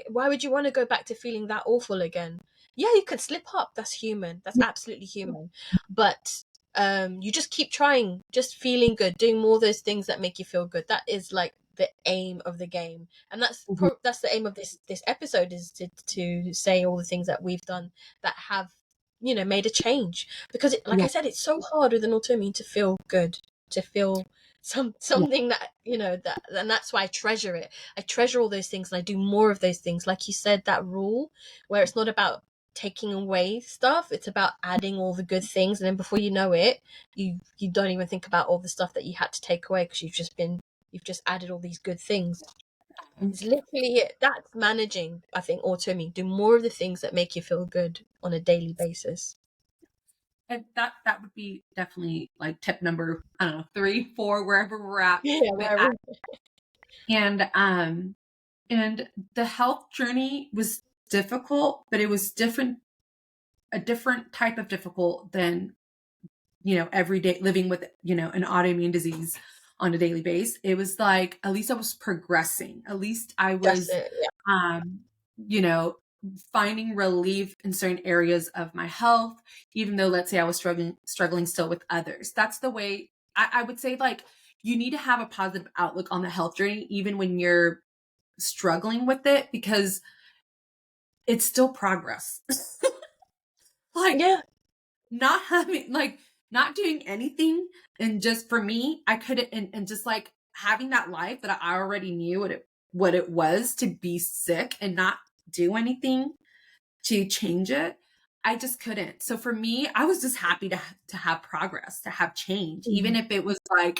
Why would you want to go back to feeling that awful again? Yeah, you could slip up. That's human. That's absolutely human. But you just keep trying, just feeling good, doing more of those things that make you feel good. That is like the aim of the game, and Mhm. that's the aim of this episode, is to say all the things that we've done that have made a change. Because like Yeah, I said, it's so hard with an autoimmune to feel good, to feel yeah. something that and that's why I treasure it. I treasure all those things, and I do more of those things. Like you said, that rule where it's not about taking away stuff, it's about adding all the good things, and then before you know it, you don't even think about all the stuff that you had to take away, because you've just added all these good things. It's literally it. That's managing, I think, autoimmune. Do more of the things that make you feel good on a daily basis. And that would be definitely like tip number, I don't know, 3, 4, wherever we're at Yeah, with wherever. that. And the health journey was difficult, but it was a different type of difficult than, every day living with, an autoimmune disease on a daily basis. It was like, at least I was progressing. At least I That's was, it. Yeah. um, you know, finding relief in certain areas of my health, even though, let's say, I was struggling still with others. That's the way I would say, like, you need to have a positive outlook on the health journey, even when you're struggling with it, because it's still progress. Like, Yeah. not having, like, not doing anything, and just for me, I couldn't, and just like having that life that I already knew what it was to be sick and not do anything to change it. I just couldn't. So for me, I was just happy to have progress, to have change, even Mhm. if it was like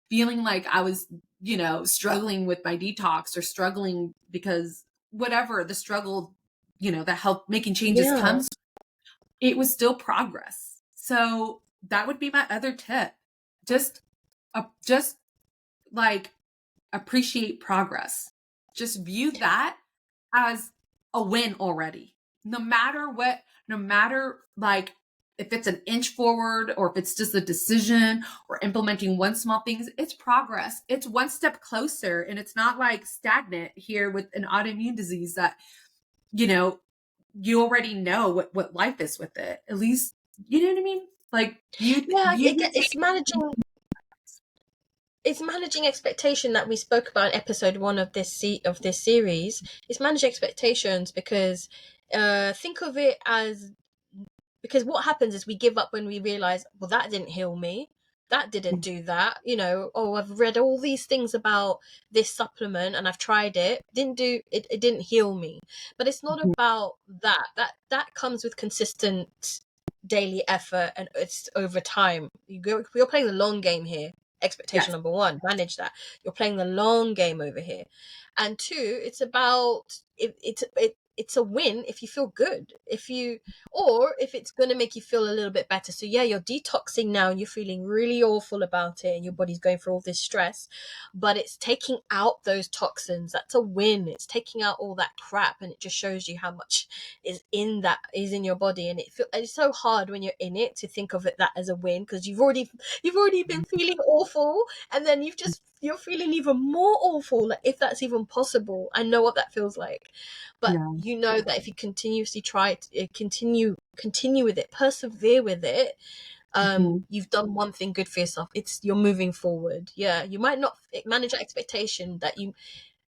feeling like I was, struggling with my detox, or struggling because whatever the struggle, the health making changes Yeah. comes, it was still progress. So that would be my other tip. Just just like appreciate progress. Just view that as a win already. No matter what, no matter like if it's an inch forward, or if it's just a decision, or implementing one small thing, it's progress. It's one step closer, and it's not like stagnant here with an autoimmune disease that, you know, you already know what life is with it. At least, you know what I mean? Like Yeah, view the it's managing expectation that we spoke about in episode 1 of this series. It's manage expectations, because think of it as, because what happens is we give up when we realize, well, that didn't heal me, that didn't do that. Oh, I've read all these things about this supplement and I've tried it, it didn't heal me. But it's not about that comes with consistent daily effort, and it's over time. You're playing the long game here. Expectation number one, manage that. You're playing the long game over here. And two, it's about it's a win if you feel good. Or if it's going to make you feel a little bit better. So yeah, you're detoxing now and you're feeling really awful about it and your body's going through all this stress, but it's taking out those toxins. That's a win. It's taking out all that crap, and it just shows you how much is in your body. And it's so hard when you're in it to think of it that as a win, because you've already been feeling awful, and then you're feeling even more awful, like, if that's even possible. I know what that feels like. But Yeah. you know that if you continuously try it, continue with it, persevere with it, you've done one thing good for yourself. You're moving forward. Yeah, you might not manage that expectation that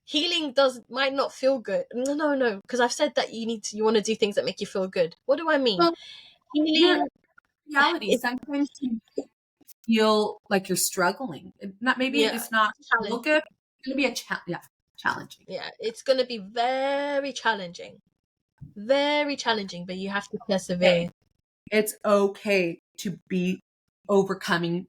healing might not feel good. No, because I've said that you want to do things that make you feel good. What do I mean? Well, your Healing, reality, it's sometimes you feel like you're struggling. Not maybe yeah, it's not it's a feel challenge. good. It's gonna be challenging. Yeah, it's going to be very challenging. Very challenging, but you have to persevere. It's okay to be overcoming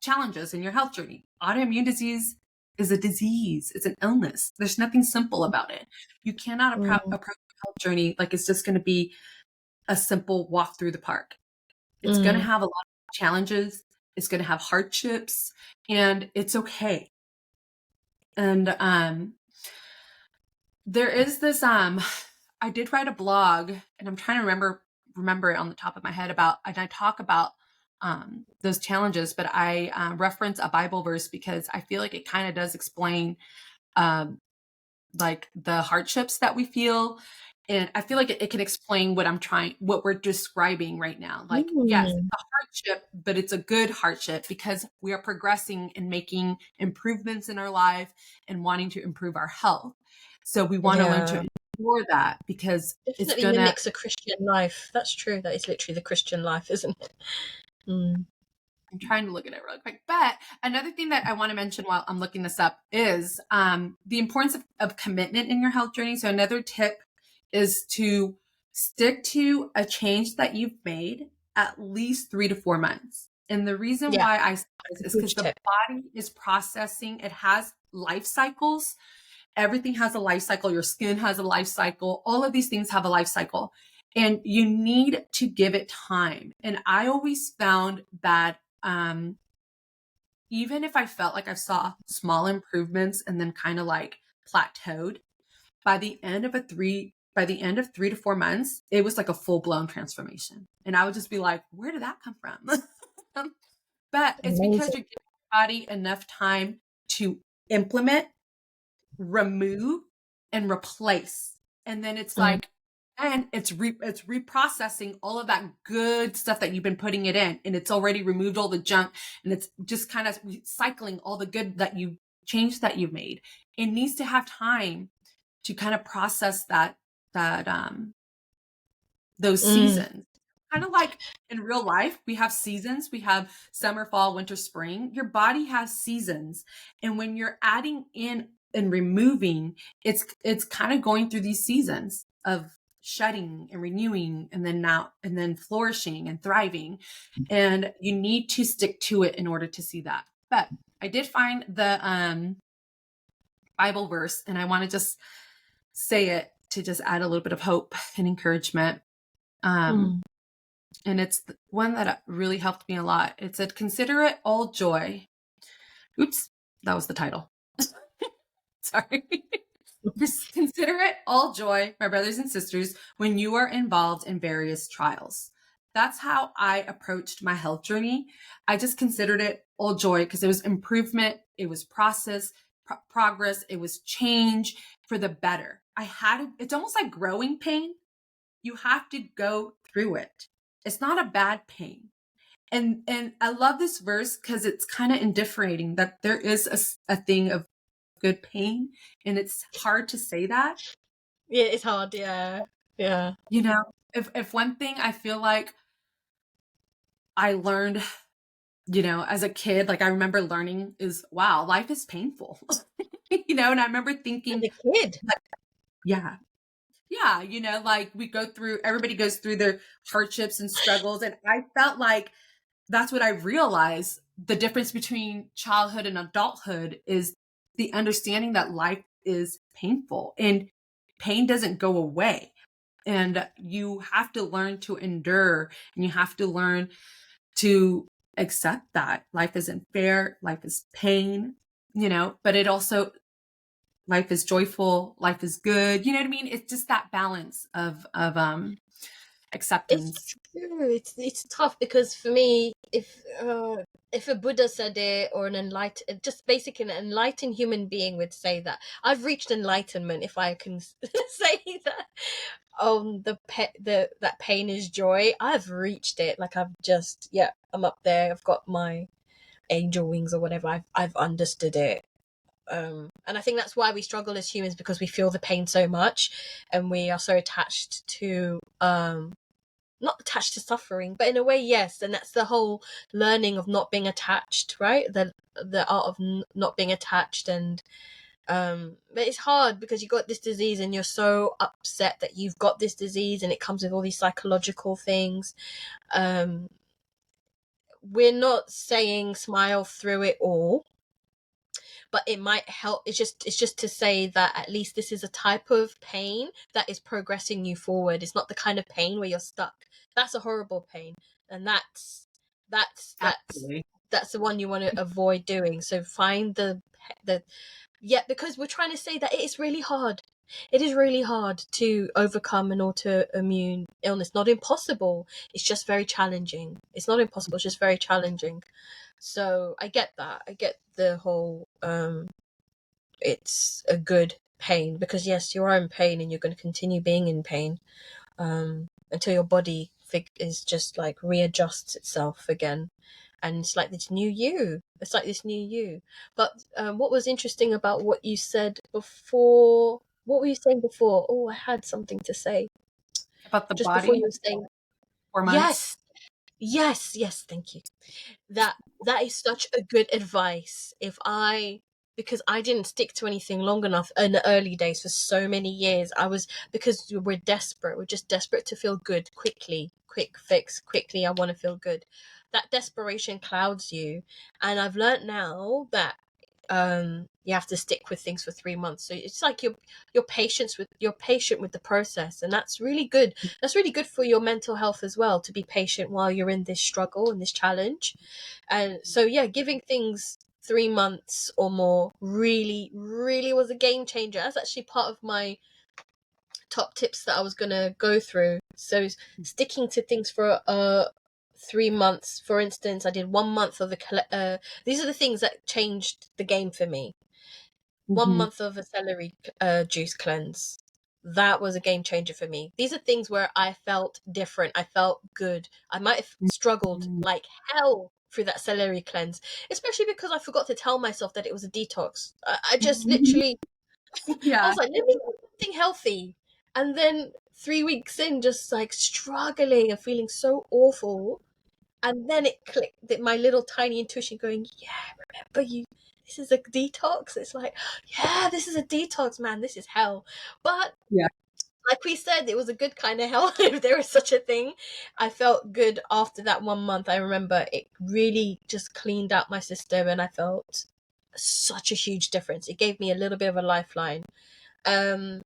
challenges in your health journey. Autoimmune disease is a disease. It's an illness. There's nothing simple about it. You cannot approach a health journey like it's just going to be a simple walk through the park. It's going to have a lot of challenges. It's going to have hardships, and it's okay. And there is this I did write a blog, and I'm trying to remember it on the top of my head and I talk about those challenges, but I reference a Bible verse because I feel like it kind of does explain like the hardships that we feel. And I feel like it can explain what we're describing right now. Like, yes, it's a hardship, but it's a good hardship because we are progressing and making improvements in our life and wanting to improve our health. So we want to learn to endure that because it's Definitely gonna. mimics a Christian life. That's true. That is literally the Christian life, isn't it? I'm trying to look at it really quick. But another thing that I want to mention while I'm looking this up is the importance of commitment in your health journey. So another tip is to stick to a change that you've made at least 3 to 4 months. And the reason why I say this is because the body is processing. It has life cycles. Everything has a life cycle. Your skin has a life cycle. All of these things have a life cycle. And you need to give it time. And I always found that even if I felt like I saw small improvements and then kind of like plateaued, by the end of 3 to 4 months, it was like a full-blown transformation. And I would just be like, where did that come from? But it's because you're giving your body enough time to implement, remove, and replace. And then it's like, and it's reprocessing all of that good stuff that you've been putting it in, and it's already removed all the junk, and it's just kind of recycling all the good that you changed that you've made. It needs to have time to kind of process those seasons. Kind of like in real life, we have seasons. We have summer, fall, winter, spring. Your body has seasons, and when you're adding in and removing, it's kind of going through these seasons of shedding and renewing, and then flourishing and thriving. And you need to stick to it in order to see that. But I did find the Bible verse, and I want to just say it to just add a little bit of hope and encouragement. And it's one that really helped me a lot. It said, "Consider it all joy." Oops, that was the title. Sorry. Just consider it all joy, my brothers and sisters, when you are involved in various trials. That's how I approached my health journey. I just considered it all joy because it was improvement, it was progress, it was change for the better. It's almost like growing pain. You have to go through it. It's not a bad pain. And I love this verse because it's kind of indifferentiating that there is a thing of good pain, and it's hard to say that. Yeah, it's hard. Yeah. You know, if one thing I feel like I learned, as a kid, like I remember learning is, wow, life is painful. And I remember thinking, as a kid, yeah, like everybody goes through their hardships and struggles, and I felt like that's what I realized, the difference between childhood and adulthood is the understanding that life is painful and pain doesn't go away. And you have to learn to endure, and you have to learn to accept that life isn't fair, life is pain, but it also, life is joyful, life is good. You know what I mean? It's just that balance of It's acceptance. true. It's tough because for me, if a Buddha said it, or an enlightened, just basically an enlightened human being would say that I've reached enlightenment, if I can say that. That pain is joy. I've reached it. Like I've just, yeah, I'm up there. I've got my angel wings or whatever. I've understood it. And I think that's why we struggle as humans, because we feel the pain so much, and we are so attached to not attached to suffering, but in a way, yes. And that's the whole learning of not being attached, right? The art of not being attached. And but it's hard because you got this disease and you're so upset that you've got this disease, and it comes with all these psychological things. um we're not saying smile through it all, but it might help. It's just to say that at least this is a type of pain that is progressing you forward. It's not the kind of pain where you're stuck. That's a horrible pain, and that's that's Absolutely. that's the one you want to avoid doing. So find the yeah, because we're trying to say that it is really hard. It is really hard to overcome an autoimmune illness. Not impossible. It's just very challenging. It's not impossible. It's just very challenging. So I get that. I get the whole it's a good pain, because yes, you are in pain and you're going to continue being in pain until your body is just like readjusts itself again. And it's like this new you. It's like this new you. But what was interesting about what you said before? What were you saying before? Oh, I had something to say About the just before body, you were saying. 4 months. Yes, yes. Thank you. That is such a good advice. Because I didn't stick to anything long enough in the early days for so many years. Because we're desperate. We're just desperate to feel good quickly. Quick fix, quickly. I want to feel good. That desperation clouds you. And I've learned now that you have to stick with things for 3 months. So it's like you're patient with the process, and that's really good. That's really good for your mental health as well, to be patient while you're in this struggle and this challenge. And so yeah, giving things 3 months or more really really was a game changer. That's actually part of my top tips that I was going to go through. So sticking to things for 3 months. For instance, I did 1 month of these are the things that changed the game for me. 1 month of a celery juice cleanse. That was a game changer for me. These are things where I felt different. I felt good. I might have struggled like hell through that celery cleanse, especially because I forgot to tell myself that it was a detox. I just literally, I Yeah. was like, let me do something healthy. And then 3 weeks in, just like struggling and feeling so awful. And then it clicked, that my little tiny intuition going, yeah, remember this is a detox. It's like, yeah, this is a detox, man. This is hell. But Yeah. like we said, it was a good kind of hell, if there is such a thing. I felt good after that 1 month. I remember it really just cleaned out my system, and I felt such a huge difference. It gave me a little bit of a lifeline. And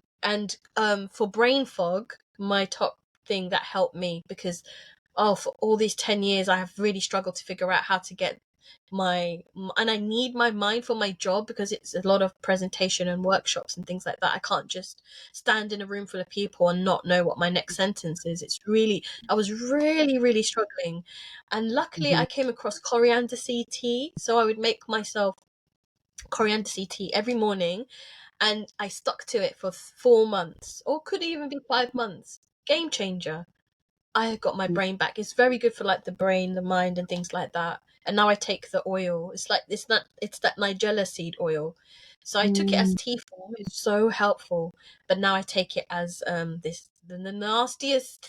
for brain fog, my top thing that helped me, because for all these 10 years I have really struggled to figure out how to get and I need my mind for my job, because it's a lot of presentation and workshops and things like that. I can't just stand in a room full of people and not know what my next sentence is. I was really really struggling, and luckily I came across coriander seed tea. So I would make myself coriander seed tea every morning, and I stuck to it for 4 months, or could even be 5 months. Game changer. I got my brain back. It's very good for like the brain, the mind, and things like that. And now I take the oil. It's that Nigella seed oil. So I took it as tea form. It's so helpful. But now I take it as the nastiest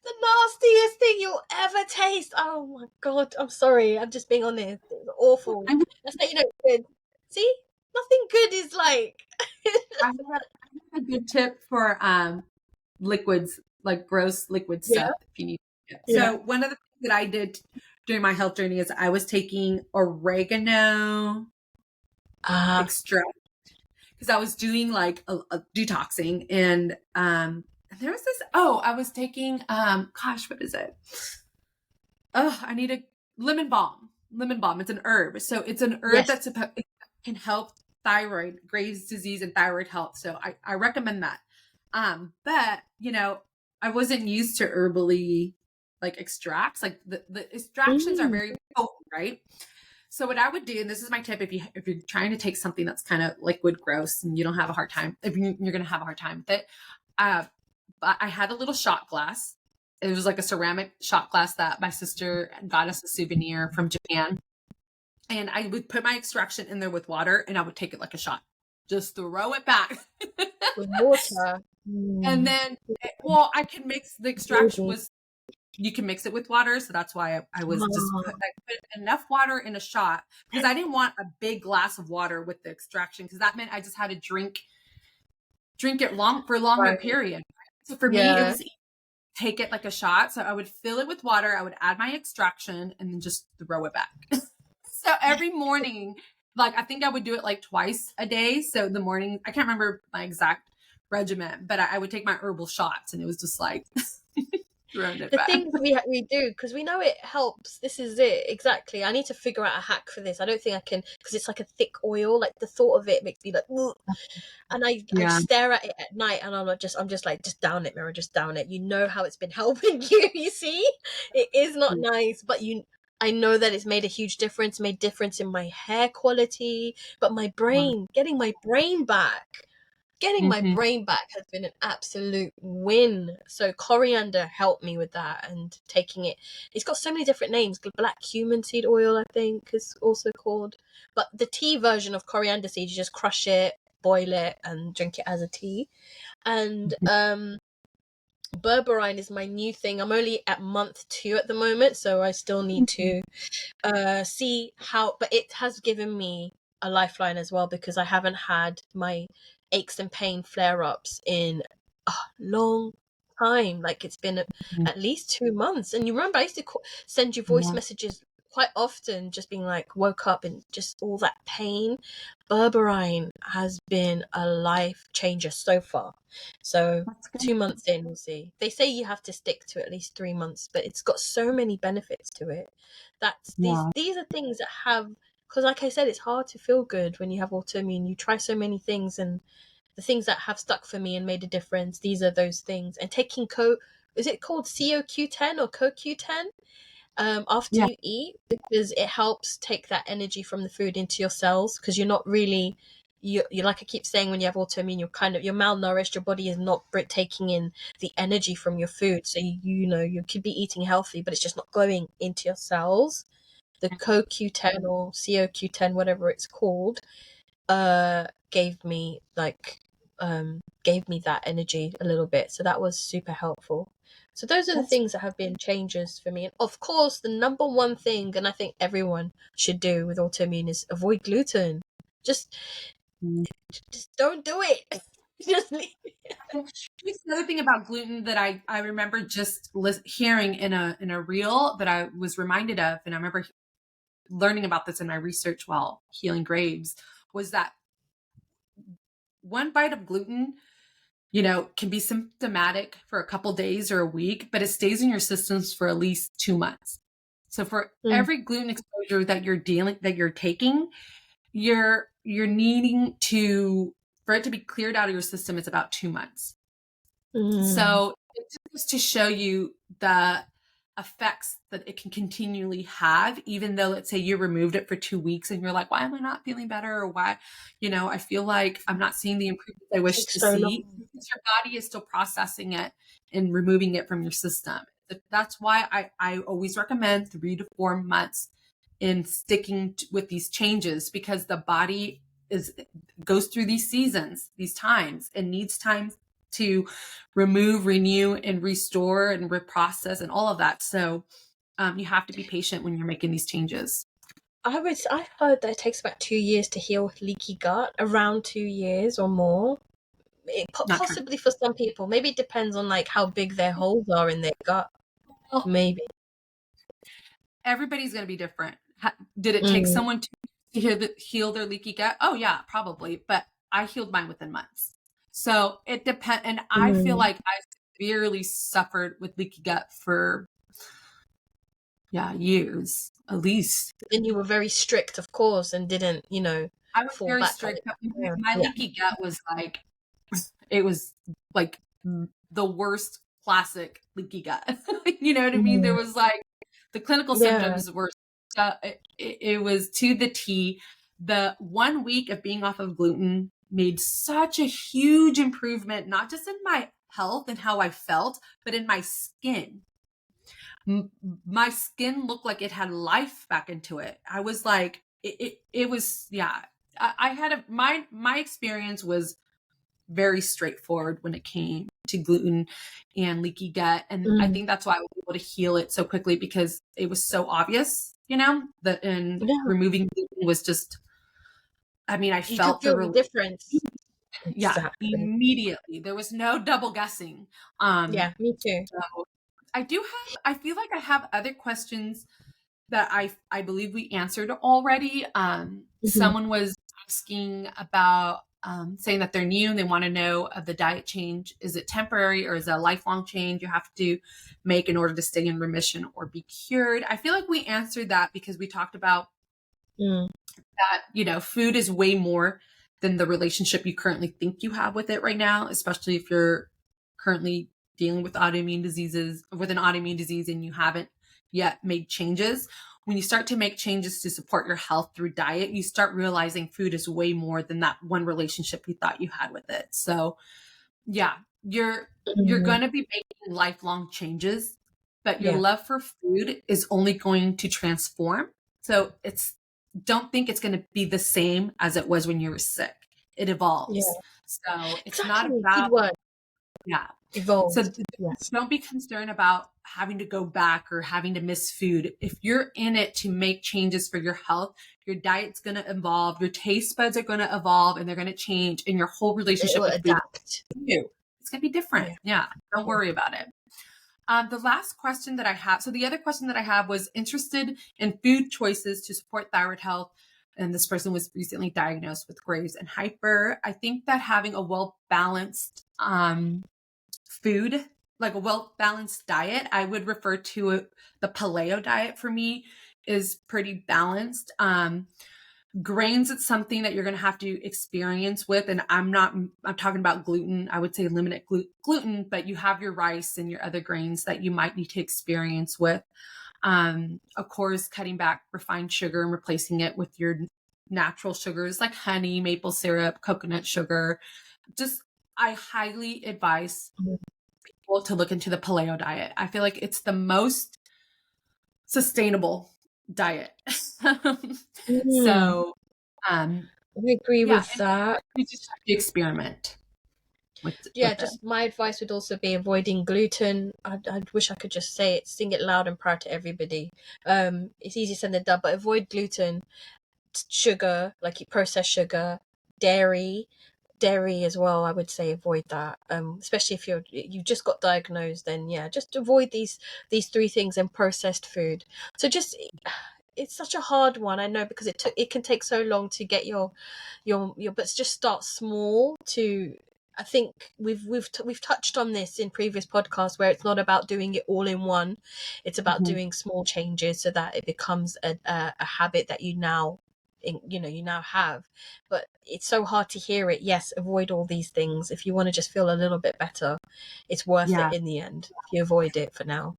the nastiest thing you'll ever taste. Oh my god, I'm sorry. I'm just being honest. It's awful. I That's how you know it's good. See? Nothing good is like have a good tip for liquids, like gross liquid yeah, stuff if you need it. yeah. So one of the things that I did during my health journey is I was taking oregano extract because I was doing like a detoxing, and there was this, I was taking gosh, what is it? Oh, I need a lemon balm. Lemon balm. It's an herb. So it's an herb Yes. it can help thyroid, Graves' disease, and thyroid health. So I recommend that. But I wasn't used to herbally like extracts. Like the extractions are very potent, right? So what I would do, and this is my tip, if you're trying to take something that's kind of liquid, gross, and you don't have a hard time, if you're going to have a hard time with it, but I had a little shot glass. It was like a ceramic shot glass that my sister got us a souvenir from Japan. And I would put my extraction in there with water, and I would take it like a shot. Just throw it back. With water. And then, I can mix the extraction you can mix it with water. So that's why I was I put enough water in a shot, because I didn't want a big glass of water with the extraction, because that meant I just had to drink it for a longer period. So for me, it was take it like a shot. So I would fill it with water. I would add my extraction and then just throw it back. So every morning, like I think I would do it like twice a day. So the morning, I can't remember my exact regimen, but I would take my herbal shots, and it was just like throwing it The back. things we do, because we know it helps. This is it, exactly. I need to figure out a hack for this. I don't think I can, because it's like a thick oil. Like the thought of it makes me like, ugh. And I stare at it at night, and I'm just like, just down it, Mira, just down it. You know how it's been helping you. You see, it is not nice, but I know that it's made a huge difference. Made difference in my hair quality, but my brain, getting my brain back. Getting my brain back has been an absolute win. So coriander helped me with that, and taking it. It's got so many different names. Black cumin seed oil, I think, is also called. But the tea version of coriander seed, you just crush it, boil it, and drink it as a tea. And berberine is my new thing. I'm only at month 2 at the moment, so I still need to see how. But it has given me a lifeline as well, because I haven't had my aches and pain flare-ups in a long time. Like it's been at least 2 months. And you remember I used to send you voice messages quite often, just being like, woke up and just all that pain. Berberine has been a life changer so far. So 2 months in, we'll see. They say you have to stick to at least 3 months, but it's got so many benefits to it. That's these are things that have, because like I said, it's hard to feel good when you have autoimmune. You try so many things, and the things that have stuck for me and made a difference, these are those things. And taking is it called CoQ10 or CoQ10 after you eat, because it helps take that energy from the food into your cells, because you're not really you like I keep saying, when you have autoimmune, you're malnourished. Your body is not taking in the energy from your food, so you could be eating healthy, but it's just not going into your cells. The CoQ10 or CoQ10, whatever it's called, gave me that energy a little bit, so that was super helpful. So those are the things that have been changes for me. And of course, the number one thing, and I think everyone should do with autoimmune, is avoid gluten. Just don't do it. Just leave it. Another thing about gluten that I remember just hearing in a reel that I was reminded of, and I remember learning about this in my research while healing Graves, was that one bite of gluten, can be symptomatic for a couple days or a week, but it stays in your systems for at least 2 months. So for every gluten exposure that you're taking, you're needing for it to be cleared out of your system, it's about 2 months. So it's just to show you the effects that it can continually have, even though, let's say you removed it for 2 weeks and you're like, why am I not feeling better? Or why, I feel like I'm not seeing the improvements I wish to see, because your body is still processing it and removing it from your system. That's why I always recommend 3 to 4 months in sticking with these changes, because the body goes through these seasons, these times, and needs time to remove, renew, and restore and reprocess and all of that. So you have to be patient when you're making these changes. I've heard that it takes about 2 years to heal leaky gut, around 2 years or more. Possibly for some people. Maybe it depends on like how big their holes are in their gut. Maybe. everybody's going to be different. Did it take someone to heal their leaky gut? Oh yeah, probably. But I healed mine within months. So it depends. And I feel like I severely suffered with leaky gut for, years at least. Then you were very strict, of course, and didn't, I was fall very back on strict. it. But my leaky gut was like, it was like the worst classic leaky gut. You know what I mean? There was like the clinical Yeah. symptoms were, it was to the T. The 1 week of being off of gluten made such a huge improvement, not just in my health and how I felt, but in my skin. My skin looked like it had life back into it. I was like, it was, I had my experience was very straightforward when it came to gluten and leaky gut. And I think that's why I was able to heal it so quickly, because it was so obvious, that Yeah. removing gluten was just, I mean, I You could felt the feel the relief. difference. Yeah, Exactly. immediately. There was no double guessing. Yeah, me too. So I feel like I have other questions that I believe we answered already. Someone was asking about, saying that they're new and they want to know of the diet change. Is it temporary or is it a lifelong change you have to make in order to stay in remission or be cured? I feel like we answered that, because we talked about that, food is way more than the relationship you currently think you have with it right now, especially if you're currently dealing with autoimmune diseases, with an autoimmune disease, and you haven't yet made changes. When you start to make changes to support your health through diet, you start realizing food is way more than that one relationship you thought you had with it. So yeah, you're going to be making lifelong changes, but your Yeah. love for food is only going to transform. So don't think it's going to be the same as it was when you were sick. It evolves. Yeah. So it's not Exactly. about, Good word. yeah. So Evolved. Yes. don't be concerned about having to go back or having to miss food. If you're in it to make changes for your health, your diet's going to evolve, your taste buds are going to evolve, and they're going to change, and your whole It relationship will with food adapt. new. It's going to be different. Yeah. Don't worry about it. The last question that I have, so the other question that I have was interested in food choices to support thyroid health. And this person was recently diagnosed with Graves and hyper. I think that having a well-balanced food, like a well-balanced diet, I would refer to the paleo diet for me, is pretty balanced. Grains, it's something that you're going to have to experience with. And I'm talking about gluten. I would say eliminate gluten, but you have your rice and your other grains that you might need to experience with. Of course, cutting back refined sugar and replacing it with your natural sugars like honey, maple syrup, coconut sugar. I highly advise people to look into the paleo diet. I feel like it's the most sustainable diet. So, I agree yeah, with and that. you just have to experiment with Yeah, it. just my advice would also be avoiding gluten. I wish I could just say it, sing it loud and proud to everybody. It's easier said than done, but avoid gluten, sugar, like processed sugar, dairy, as well. I would say avoid that. Especially if you've just got diagnosed, then yeah, just avoid these three things, and processed food. So just, it's such a hard one, I know, because it can take so long to get your but just start small. I think we've touched on this in previous podcasts, where it's not about doing it all in one. It's about doing small changes so that it becomes a habit that you now have. But it's so hard to hear it. Yes, avoid all these things if you want to just feel a little bit better. It's worth it in the end if you avoid it for now.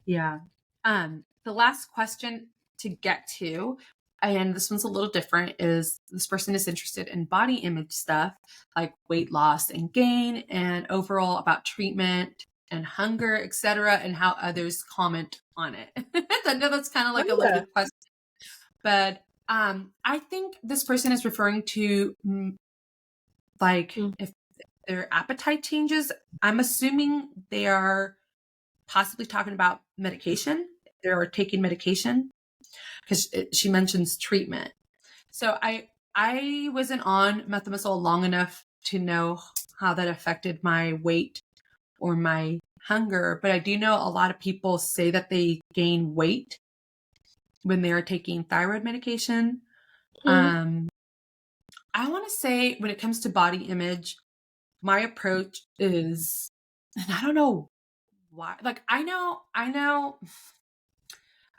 Yeah. The last question to get to, and this one's a little different, is this person is interested in body image stuff like weight loss and gain, and overall about treatment and hunger, etc., and how others comment on it. I know that's kind of like a loaded question, but I think this person is referring to if their appetite changes. I'm assuming they are possibly talking about medication. They're taking medication, because she mentions treatment. So I wasn't on methimazole long enough to know how that affected my weight or my hunger. But I do know a lot of people say that they gain weight when they are taking thyroid medication. Mm. I want to say when it comes to body image, my approach is, and I don't know why, like, I know, I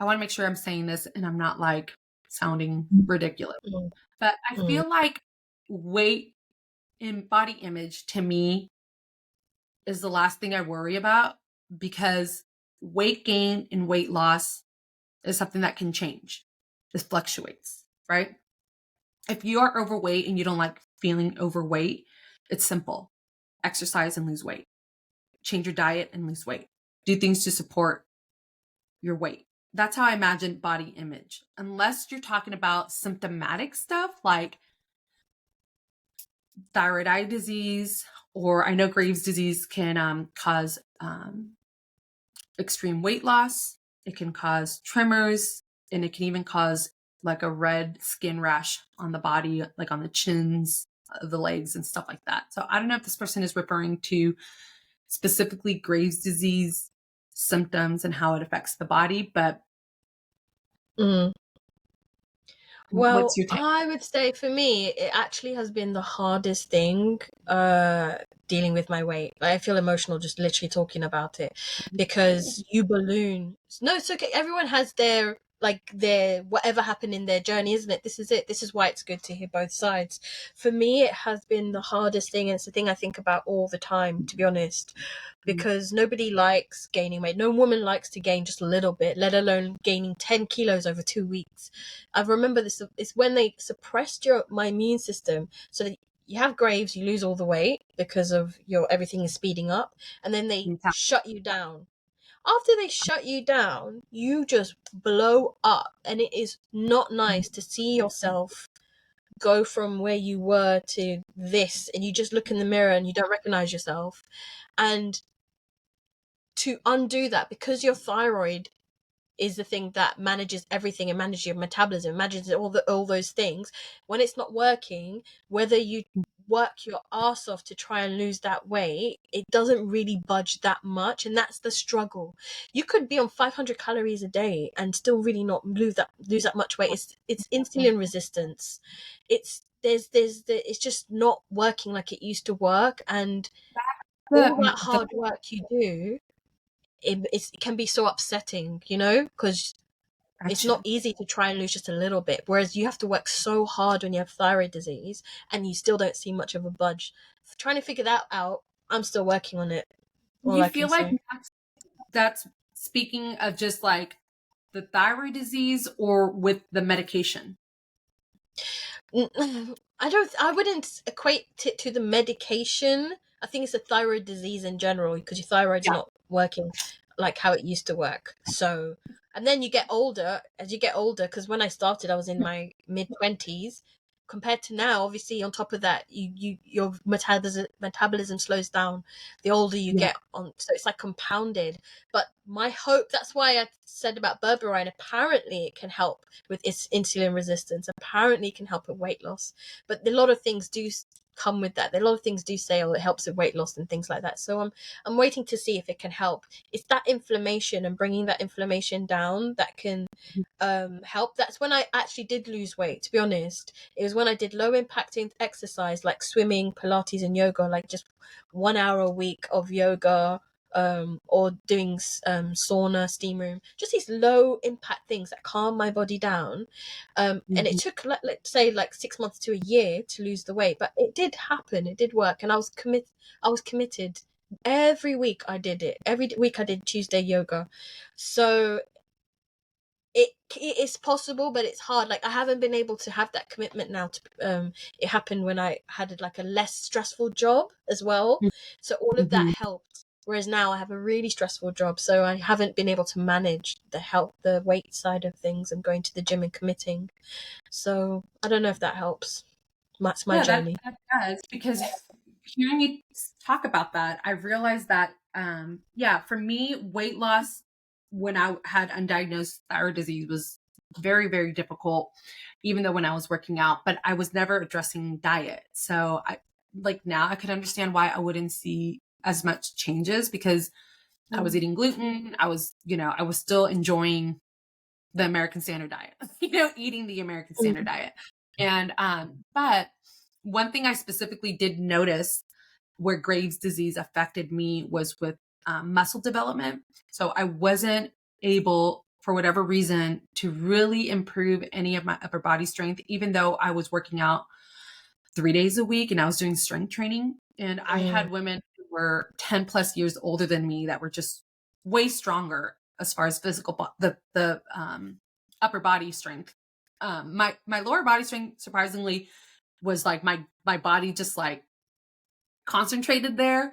want to make sure I'm saying this and I'm not like sounding ridiculous, Mm. but I Mm. feel like weight in body image to me is the last thing I worry about, because weight gain and weight loss is something that can change. This fluctuates, right? If you are overweight and you don't like feeling overweight, it's simple. Exercise and lose weight. Change your diet and lose weight. Do things to support your weight. That's how I imagine body image. Unless you're talking about symptomatic stuff like thyroid eye disease, or I know Graves' disease can cause extreme weight loss. It can cause tremors, and it can even cause like a red skin rash on the body, like on the chins of the legs and stuff like that. So I don't know if this person is referring to specifically Graves' disease symptoms and how it affects the body, but Mm. what's Well, your take? I would say for me, it actually has been the hardest thing dealing with my weight. Like, I feel emotional just literally talking about it, because you balloon. No, it's okay. Everyone has their whatever happened in their journey, isn't it? This is it. This is why it's good to hear both sides. For me, it has been the hardest thing, and it's the thing I think about all the time, to be honest, because nobody likes gaining weight. No woman likes to gain just a little bit, let alone gaining 10 kilos over 2 weeks. I remember this. It's when they suppressed my immune system, so that you have Graves, you lose all the weight because of your everything is speeding up, and then they shut you down. After they shut you down, you just blow up, and it is not nice to see yourself go from where you were to this, and you just look in the mirror and you don't recognize yourself. And to undo that, because your thyroid is the thing that manages everything and manages your metabolism, manages all those things. When it's not working, whether you work your ass off to try and lose that weight, it doesn't really budge that much, and that's the struggle. You could be on 500 calories a day and still really not lose that much weight. It's insulin resistance. It's just not working like it used to work, and all that The hard work you do, it can be so upsetting, because it's not gotcha. easy to try and lose just a little bit. Whereas you have to work so hard when you have thyroid disease and you still don't see much of a budge. Trying to figure that out, I'm still working on it. All You I feel can like say. that's speaking of just like the thyroid disease or with the medication? I wouldn't equate it to the medication. I think it's a thyroid disease in general, because your thyroid's Yeah. not working like how it used to work. So, and then you get older, as you get older, because when I started, I was in my mid-20s. Compared to now, obviously, on top of that, your metabolism slows down the older you Yeah. get on. So it's like compounded. But my hope, that's why I said about berberine, apparently it can help with its insulin resistance. Apparently, it can help with weight loss. But a lot of things do come with that. A lot of things do say, oh, it helps with weight loss and things like that. So I'm waiting to see if it can help. It's that inflammation and bringing that inflammation down that can help. That's when I actually did lose weight, to be honest. It was when I did low impacting exercise like swimming, Pilates, and yoga, like just 1 hour a week of yoga, or doing sauna, steam room, just these low impact things that calm my body down. And it took, let's say, like 6 months to a year to lose the weight, but it did happen. It did work, and I was committed. Every week I did it. Every week I did Tuesday yoga. So it is possible, but it's hard. Like, I haven't been able to have that commitment now. It happened when I had like a less stressful job as well, so all of that Mhm. helped. Whereas now I have a really stressful job, so I haven't been able to manage the weight side of things, and going to the gym and committing. So I don't know if that helps. That's my Yeah, journey. that does, because hearing you talk about that, I realized that yeah, for me, weight loss when I had undiagnosed thyroid disease was very, very difficult, even though when I was working out, but I was never addressing diet. So I like now I could understand why I wouldn't see as much changes because I was eating gluten. I was still enjoying the American Standard Diet, eating the American Standard Diet. And, but one thing I specifically did notice where Graves' disease affected me was with muscle development. So I wasn't able, for whatever reason, to really improve any of my upper body strength, even though I was working out 3 days a week and I was doing strength training. And I had women who were 10 plus years older than me that were just way stronger as far as physical, the upper body strength. My lower body strength, surprisingly, was like my body just like concentrated there,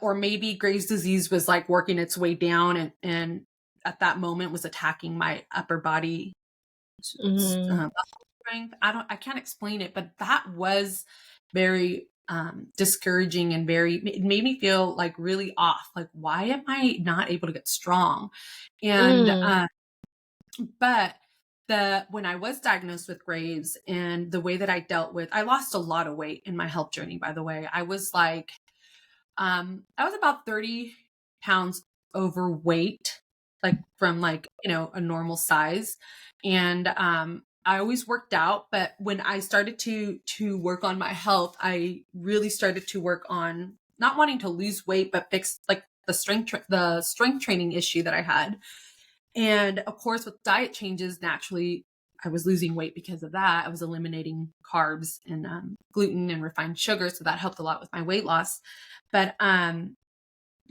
or maybe Graves' disease was like working its way down and at that moment was attacking my upper body strength. I can't explain it, but that was very discouraging and it made me feel like really off. Like, why am I not able to get strong? And but when I was diagnosed with Graves and the way that I dealt with, I lost a lot of weight in my health journey, by the way. I was like, I was about 30 pounds overweight, like from like, a normal size. And, I always worked out, but when I started to work on my health, I really started to work on not wanting to lose weight, but fix like the strength training issue that I had. And of course, with diet changes, naturally, I was losing weight because of that. I was eliminating carbs and gluten and refined sugar. So that helped a lot with my weight loss. But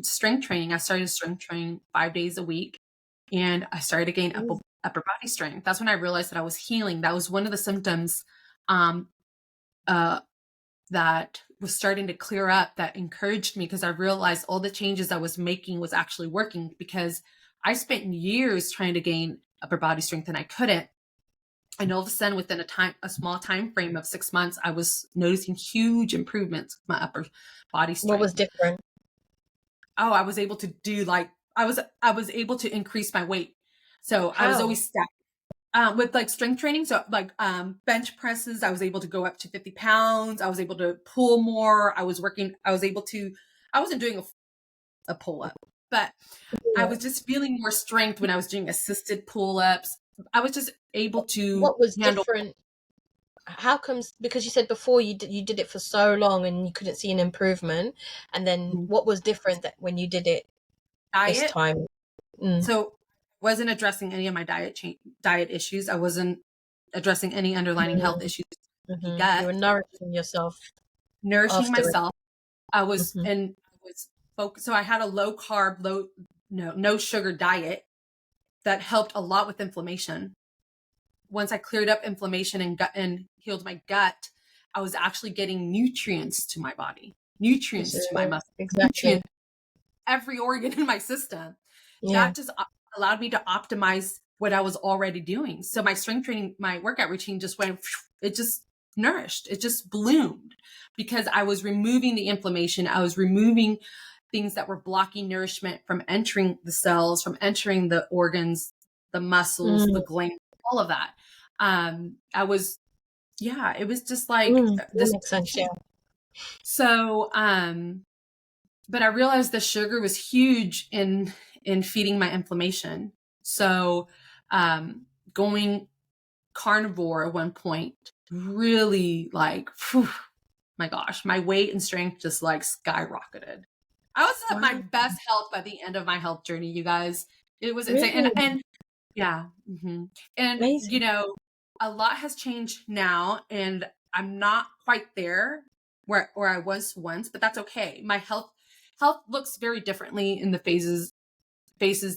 strength training, I started strength training 5 days a week and I started to gain upper body strength. That's when I realized that I was healing. That was one of the symptoms that was starting to clear up that encouraged me because I realized all the changes I was making was actually working because I spent years trying to gain upper body strength and I couldn't. And all of a sudden, within a small time frame of 6 months, I was noticing huge improvements with my upper body strength. What was different? Oh, I was able to do I was able to increase my weight. So I was always stacked with like strength training. So like bench presses, I was able to go up to 50 pounds. I was able to pull more. I wasn't doing a pull up, but I was just feeling more strength when I was doing assisted pull-ups. I was just able to What was handle different? How comes? Because you said before you did it for so long and you couldn't see an improvement, and then what was different that when you did it this diet. time? So wasn't addressing any of my diet issues. I wasn't addressing any underlying health issues. You Gut, were nourishing yourself nourishing after myself. I was focused. So I had a low carb, no sugar diet that helped a lot with inflammation. Once I cleared up inflammation and healed my gut, I was actually getting nutrients to my body, nutrients to my muscle, nutrients, every organ in my system. That just allowed me to optimize what I was already doing. So my strength training, my workout routine it just nourished, it just bloomed because I was removing the inflammation. I was removing things that were blocking nourishment from entering the cells, from entering the organs, the muscles, the glands, all of that. It was just like this. That makes sense, yeah. So, but I realized the sugar was huge in feeding my inflammation. So, going carnivore at one point really like, my gosh, my weight and strength just like skyrocketed. I was at my best health by the end of my health journey, you guys. It was insane. And yeah. And, Amazing. a lot has changed now and I'm not quite there where I was once, but that's okay. My health looks very differently in the phases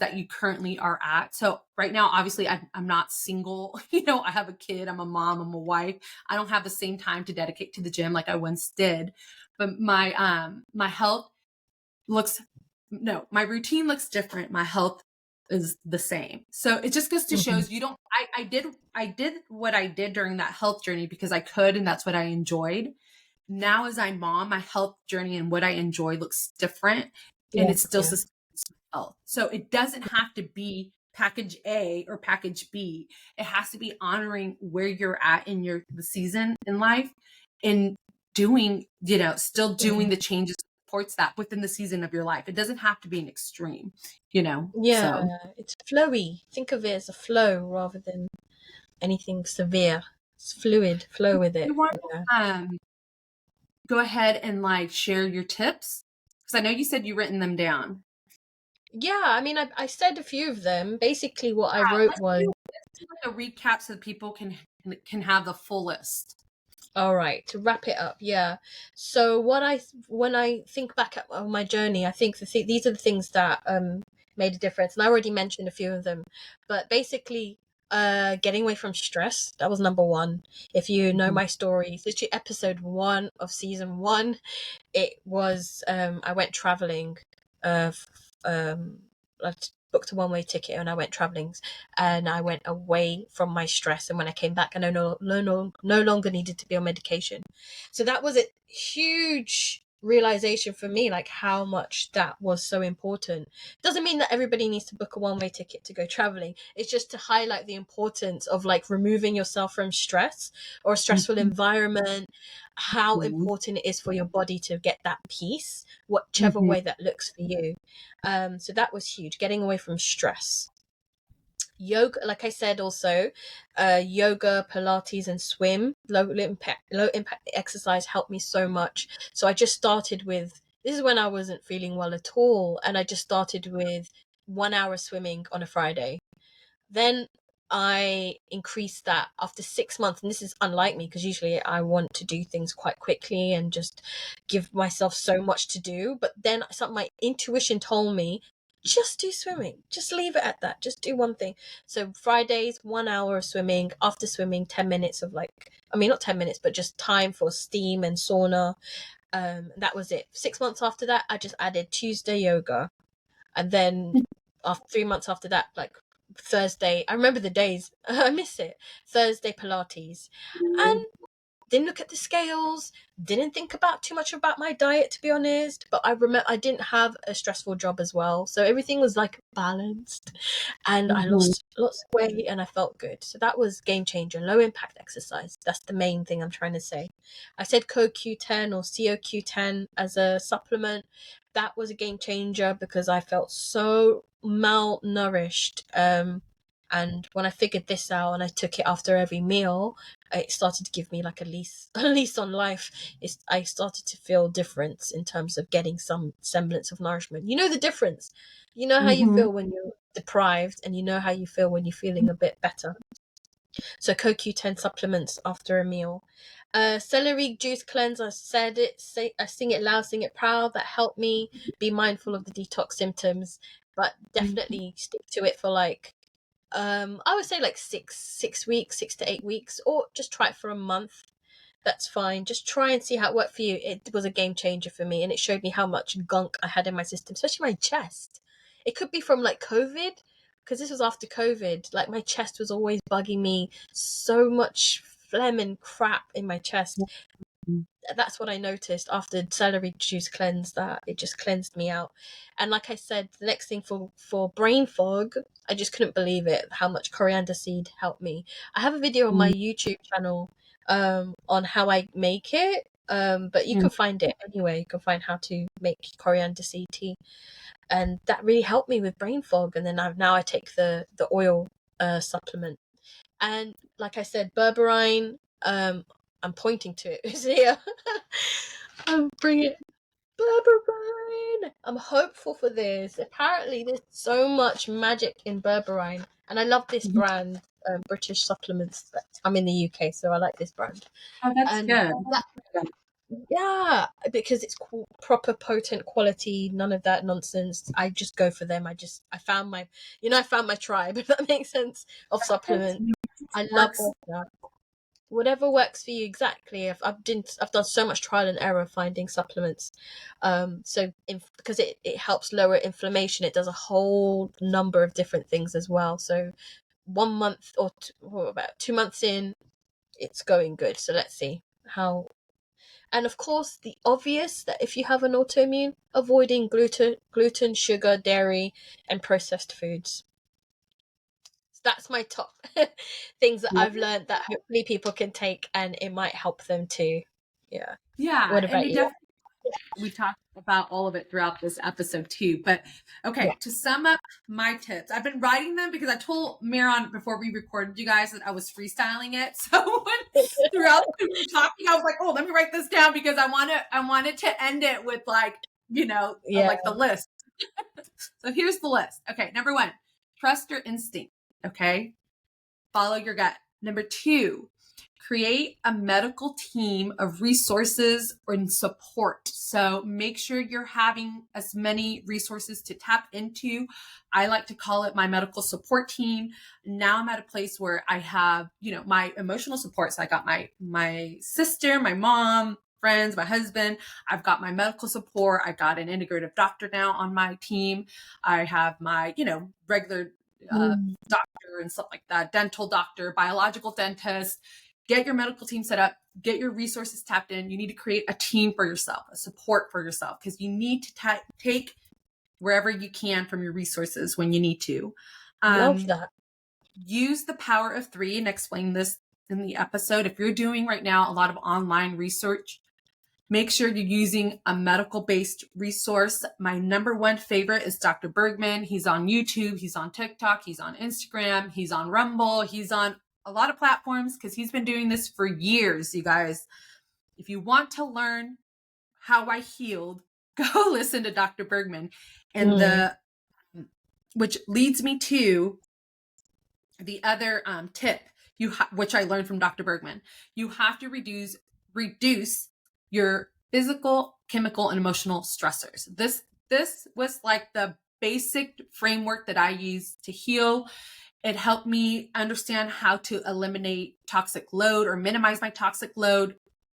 that you currently are at. So right now, obviously I'm not single, I have a kid, I'm a mom, I'm a wife. I don't have the same time to dedicate to the gym like I once did, but my health my routine looks different. My health is the same. So it just goes to shows I did what I did during that health journey because I could, and that's what I enjoyed. Now as I'm mom, my health journey and what I enjoy looks different and it's still sustainable health. So it doesn't have to be package A or package B. It has to be honoring where you're at in the season in life and doing, still doing the changes supports that within the season of your life. It doesn't have to be an extreme, you know. Yeah, So it's flowy. Think of it as a flow rather than anything severe. It's fluid, flow with it. you want Yeah. to go ahead and like share your tips, because I know you said you written them down. Yeah, I mean, I said a few of them. Basically, what I wrote was, Let's do like a recap so that people can have the full list. all right, to wrap it up. Yeah. So when I think back on my journey, I think these are the things that made a difference, and I already mentioned a few of them. But basically, getting away from stress, that was number one. If you know my story, it's literally episode 1 of season 1. It was I went traveling. I booked a one-way ticket and I went traveling, and I went away from my stress. And when I came back, I no longer needed to be on medication. So that was a huge realization for me, like how much that was so important. Doesn't mean that everybody needs to book a one-way ticket to go traveling. It's just to highlight the importance of like removing yourself from stress or a stressful environment, how important it is for your body to get that peace, whichever way that looks for you. So that was huge, getting away from stress. Yoga, like I said, also yoga, pilates, and swim, low impact exercise helped me so much. So I just started with, this is when I wasn't feeling well at all, and I just started with 1 hour swimming on a Friday. Then I increased that after 6 months. And this is unlike me, because usually I want to do things quite quickly and just give myself so much to do. But then my intuition told me, just do swimming. Just leave it at that. Just do one thing. So Fridays, 1 hour of swimming. After swimming, 10 minutes of not 10 minutes, but just time for steam and sauna. That was it. 6 months after that, I just added Tuesday yoga. And then after 3 months after that, like Thursday, I remember the days, I miss it. Thursday Pilates. And didn't look at the scales, didn't think about too much about my diet, to be honest. But I remember I didn't have a stressful job as well, so everything was like balanced, and I lost lots of weight and I felt good. So that was game changer. Low impact exercise, that's the main thing I'm trying to say. I said CoQ10 or CoQ10 as a supplement. That was a game changer because I felt so malnourished, and when I figured this out and I took it after every meal, it started to give me like a lease on life. I started to feel difference in terms of getting some semblance of nourishment. You know the difference. You know how you feel when you're deprived, and you know how you feel when you're feeling a bit better. So CoQ10 supplements after a meal. Celery juice cleanse, I said it, I sing it loud, sing it proud. That helped me be mindful of the detox symptoms, but definitely stick to it for like I would say like 6 weeks, 6 to 8 weeks, or just try it for a month. That's fine. Just try and see how it worked for you. It was a game changer for me, and it showed me how much gunk I had in my system, especially my chest. It could be from like COVID, because this was after COVID. Like my chest was always bugging me, so much phlegm and crap in my chest. That's what I noticed after celery juice cleanse, that it just cleansed me out. And like I said, the next thing for brain fog, I just couldn't believe it how much coriander seed helped me. I have a video on my YouTube channel on how I make it, but you can find it anyway. You can find how to make coriander seed tea, and that really helped me with brain fog. And then now I take the oil supplement. And like I said, berberine, I'm pointing to it. It's here. Bring it. Berberine. I'm hopeful for this. Apparently, there's so much magic in berberine, and I love this brand, British supplements. I'm in the UK, so I like this brand. Oh, that's And good. yeah, because it's proper potent quality, none of that nonsense. I just go for them. I found my tribe, if that makes sense, of supplement. I love Works. all that. Whatever works for you, exactly. I've done so much trial and error finding supplements. Because it helps lower inflammation, it does a whole number of different things as well. So 1 month or about 2 months in, it's going good. So let's see how. And of course, the obvious, that if you have an autoimmune, avoiding gluten, sugar, dairy, and processed foods. That's my top things that I've learned that hopefully people can take, and it might help them too. Yeah. Yeah, What and about it you? definitely, we talked about all of it throughout this episode too. But okay, to sum up my tips, I've been writing them because I told Miron before we recorded you guys that I was freestyling it. So throughout we were talking, I was like, oh, let me write this down because I wanted to end it with like, like the list. So here's the list. Okay, number 1, trust your instinct. Okay, follow your gut. Number 2, create a medical team of resources and support. So make sure you're having as many resources to tap into. I like to call it my medical support team. Now I'm at a place where I have, my emotional support. So I got my sister, my mom, friends, my husband. I've got my medical support. I got an integrative doctor now on my team. I have my, regular doctor and stuff like that, dental doctor, biological dentist. Get your medical team set up, get your resources tapped in. You need to create a team for yourself, a support for yourself, because you need to take wherever you can from your resources when you need to. Love that. Use the power of 3 and explain this in the episode. If you're doing right now a lot of online research, make sure you're using a medical-based resource. My number 1 favorite is Dr. Bergman. He's on YouTube. He's on TikTok. He's on Instagram. He's on Rumble. He's on a lot of platforms because he's been doing this for years, you guys. If you want to learn how I healed, go listen to Dr. Bergman. And which leads me to the other tip, which I learned from Dr. Bergman. You have to reduce your physical, chemical, and emotional stressors. This was like the basic framework that I use to heal. It helped me understand how to eliminate toxic load or minimize my toxic load,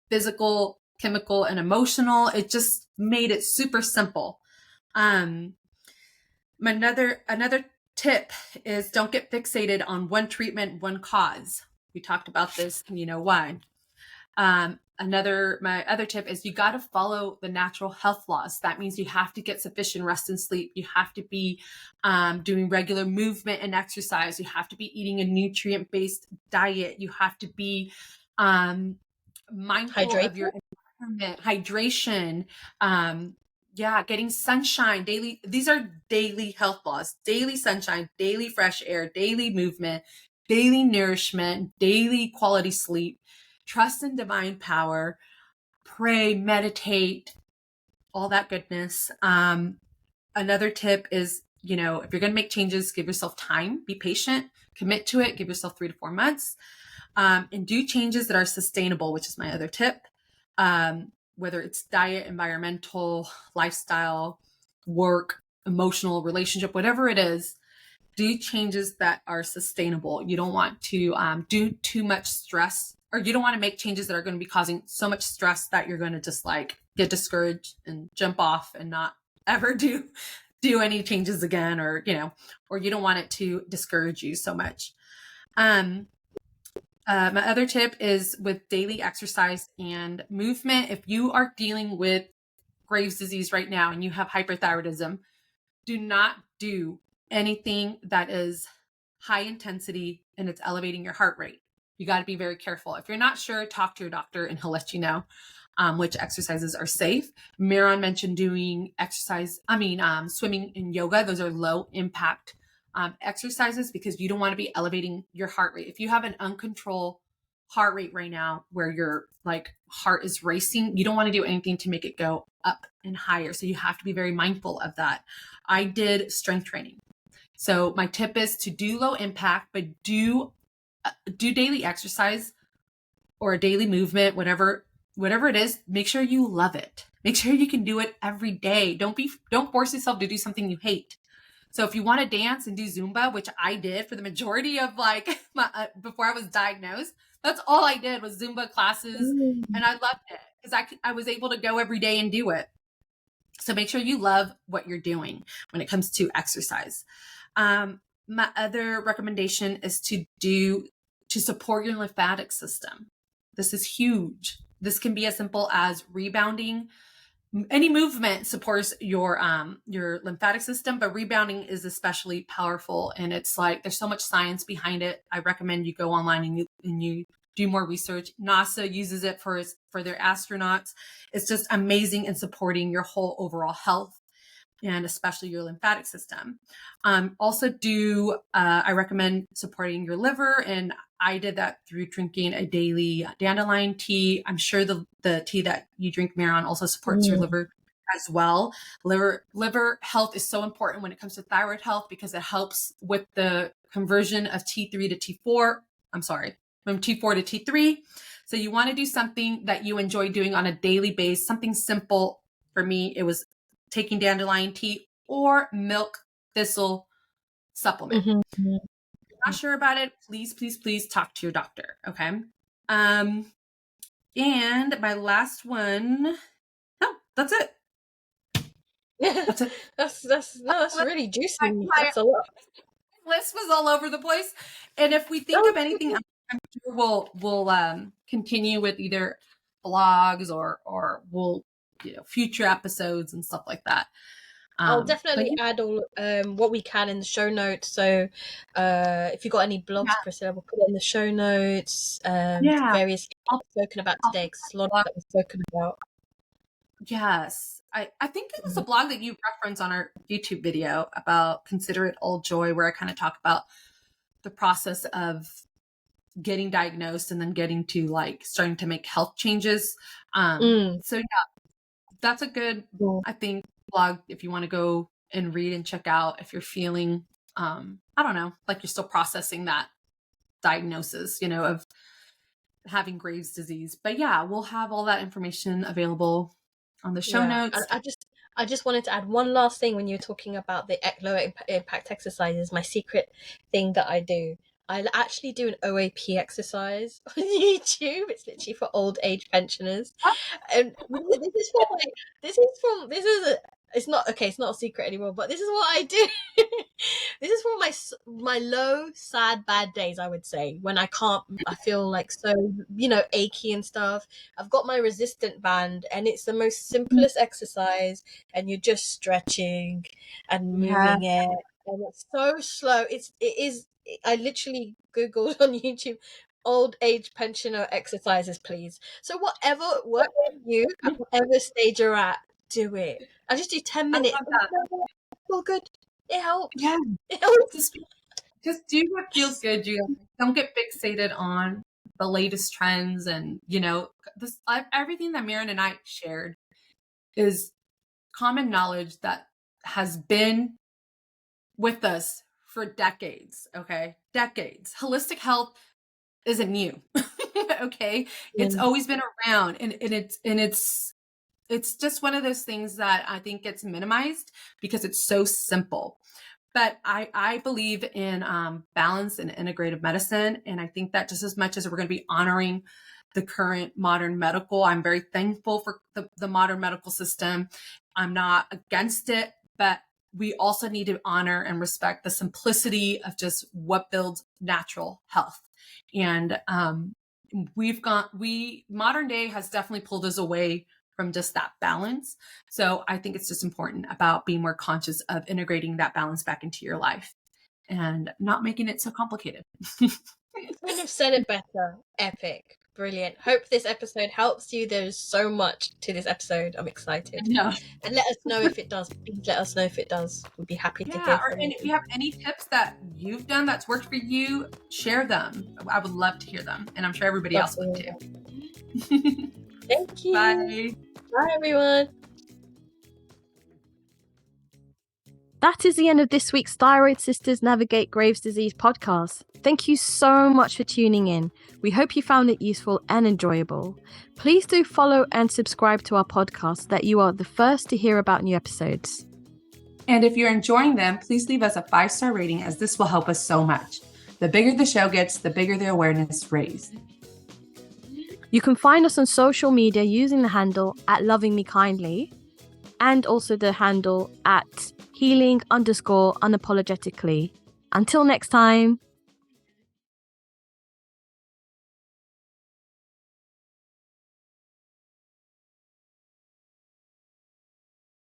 physical, chemical, and emotional. It just made it super simple. Another tip is don't get fixated on one treatment, one cause. We talked about this and you know why. My other tip is you got to follow the natural health laws. That means you have to get sufficient rest and sleep. You have to be doing regular movement and exercise. You have to be eating a nutrient-based diet. You have to be mindful of your environment, hydration. Getting sunshine daily. These are daily health laws: daily sunshine, daily fresh air, daily movement, daily nourishment, daily quality sleep. Trust in divine power, pray, meditate, all that goodness. Another tip is, if you're going to make changes, give yourself time, be patient, commit to it, give yourself 3 to 4 months, and do changes that are sustainable, which is my other tip. Whether it's diet, environmental, lifestyle, work, emotional, relationship, whatever it is, do changes that are sustainable. You don't want to do too much stress, or you don't want to make changes that are going to be causing so much stress that you're going to just like get discouraged and jump off and not ever do any changes again, or you don't want it to discourage you so much. My other tip is with daily exercise and movement. If you are dealing with Graves' disease right now and you have hyperthyroidism, do not do anything that is high intensity and it's elevating your heart rate. You got to be very careful. If you're not sure, talk to your doctor and he'll let you know which exercises are safe. Miron mentioned doing swimming and yoga. Those are low impact exercises because you don't want to be elevating your heart rate. If you have an uncontrolled heart rate right now where your like heart is racing, you don't want to do anything to make it go up and higher. So you have to be very mindful of that. I did strength training. So my tip is to do low impact, but do daily exercise or a daily movement, whatever it is. Make sure you love it. Make sure you can do it every day. Don't force yourself to do something you hate. So if you want to dance and do Zumba, which I did for the majority of before I was diagnosed, that's all I did was Zumba classes, and I loved it because I was able to go every day and do it. So make sure you love what you're doing when it comes to exercise. My other recommendation is to support your lymphatic system. This is huge. This can be as simple as rebounding. Any movement supports your lymphatic system, but rebounding is especially powerful. And it's like, there's so much science behind it. I recommend you go online and you do more research. NASA uses it for their astronauts. It's just amazing in supporting your whole overall health and especially your lymphatic system. Also I recommend supporting your liver, and I did that through drinking a daily dandelion tea. I'm sure the tea that you drink, Maron, also supports your liver as well. Liver health is so important when it comes to thyroid health because it helps with the conversion of T3 to T4. I'm sorry, from T4 to T3. So you want to do something that you enjoy doing on a daily basis, something simple. For me, it was taking dandelion tea or milk thistle supplement. If you're not sure about it, please talk to your doctor. Okay. And my last one, no, that's it. That's it. that's really juicy. My That's a lot. list was all over the place. And if we think of anything else, I'm sure we'll continue with either blogs or we'll future episodes and stuff like that. I'll definitely add all what we can in the show notes. So if you got any blogs, Priscilla, we'll put it in the show notes. Various things we've spoken about today, because a lot of that was spoken about. Yes. I think it was a blog that you referenced on our YouTube video about Consider It All Joy, where I kind of talk about the process of getting diagnosed and then getting to like starting to make health changes. So yeah, that's a good, I think, blog if you want to go and read and check out if you're feeling, I don't know, like you're still processing that diagnosis, of having Graves' disease. But yeah, we'll have all that information available on the show notes. I just wanted to add one last thing when you're talking about the low impact exercises. My secret thing that I do, I actually do an OAP exercise on YouTube. It's literally for old age pensioners, and it's not a secret anymore. But this is what I do. This is for my low, sad, bad days. I would say when I feel like so achy and stuff. I've got my resistant band, and it's the most simplest exercise, and you're just stretching and moving it, and it's so slow. It is. I literally Googled on YouTube old age pensioner exercises, please. So whatever works for you at whatever stage you're at, do it. I just do 10 minutes. Feel good. It helps. Yeah. It helps. Just do what feels good. Don't get fixated on the latest trends, and everything that Maron and I shared is common knowledge that has been with us for decades. Okay, decades. Holistic health isn't new. Okay, it's always been around, and it's just one of those things that I think gets minimized because it's so simple. But I believe in balance and integrative medicine, and I think that just as much as we're going to be honoring the current modern medical, I'm very thankful for the modern medical system. I'm not against it, but we also need to honor and respect the simplicity of just what builds natural health. And modern day has definitely pulled us away from just that balance. So I think it's just important about being more conscious of integrating that balance back into your life and not making it so complicated. Couldn't have said it better. Epic. Brilliant. Hope this episode helps you. There's so much to this episode. I'm excited. Yeah. And let us know if it does. Please let us know if it does. We'd be happy to hear from you. And if you have any tips that you've done that's worked for you, share them. I would love to hear them. And I'm sure everybody else would too. Thank you. Bye. Bye, everyone. That is the end of this week's Thyroid Sisters Navigate Graves' Disease podcast. Thank you so much for tuning in. We hope you found it useful and enjoyable. Please do follow and subscribe to our podcast so that you are the first to hear about new episodes. And if you're enjoying them, please leave us a 5-star rating, as this will help us so much. The bigger the show gets, the bigger the awareness raised. You can find us on social media using the handle @lovingmekindly and also the handle @healing_unapologetically. Until next time.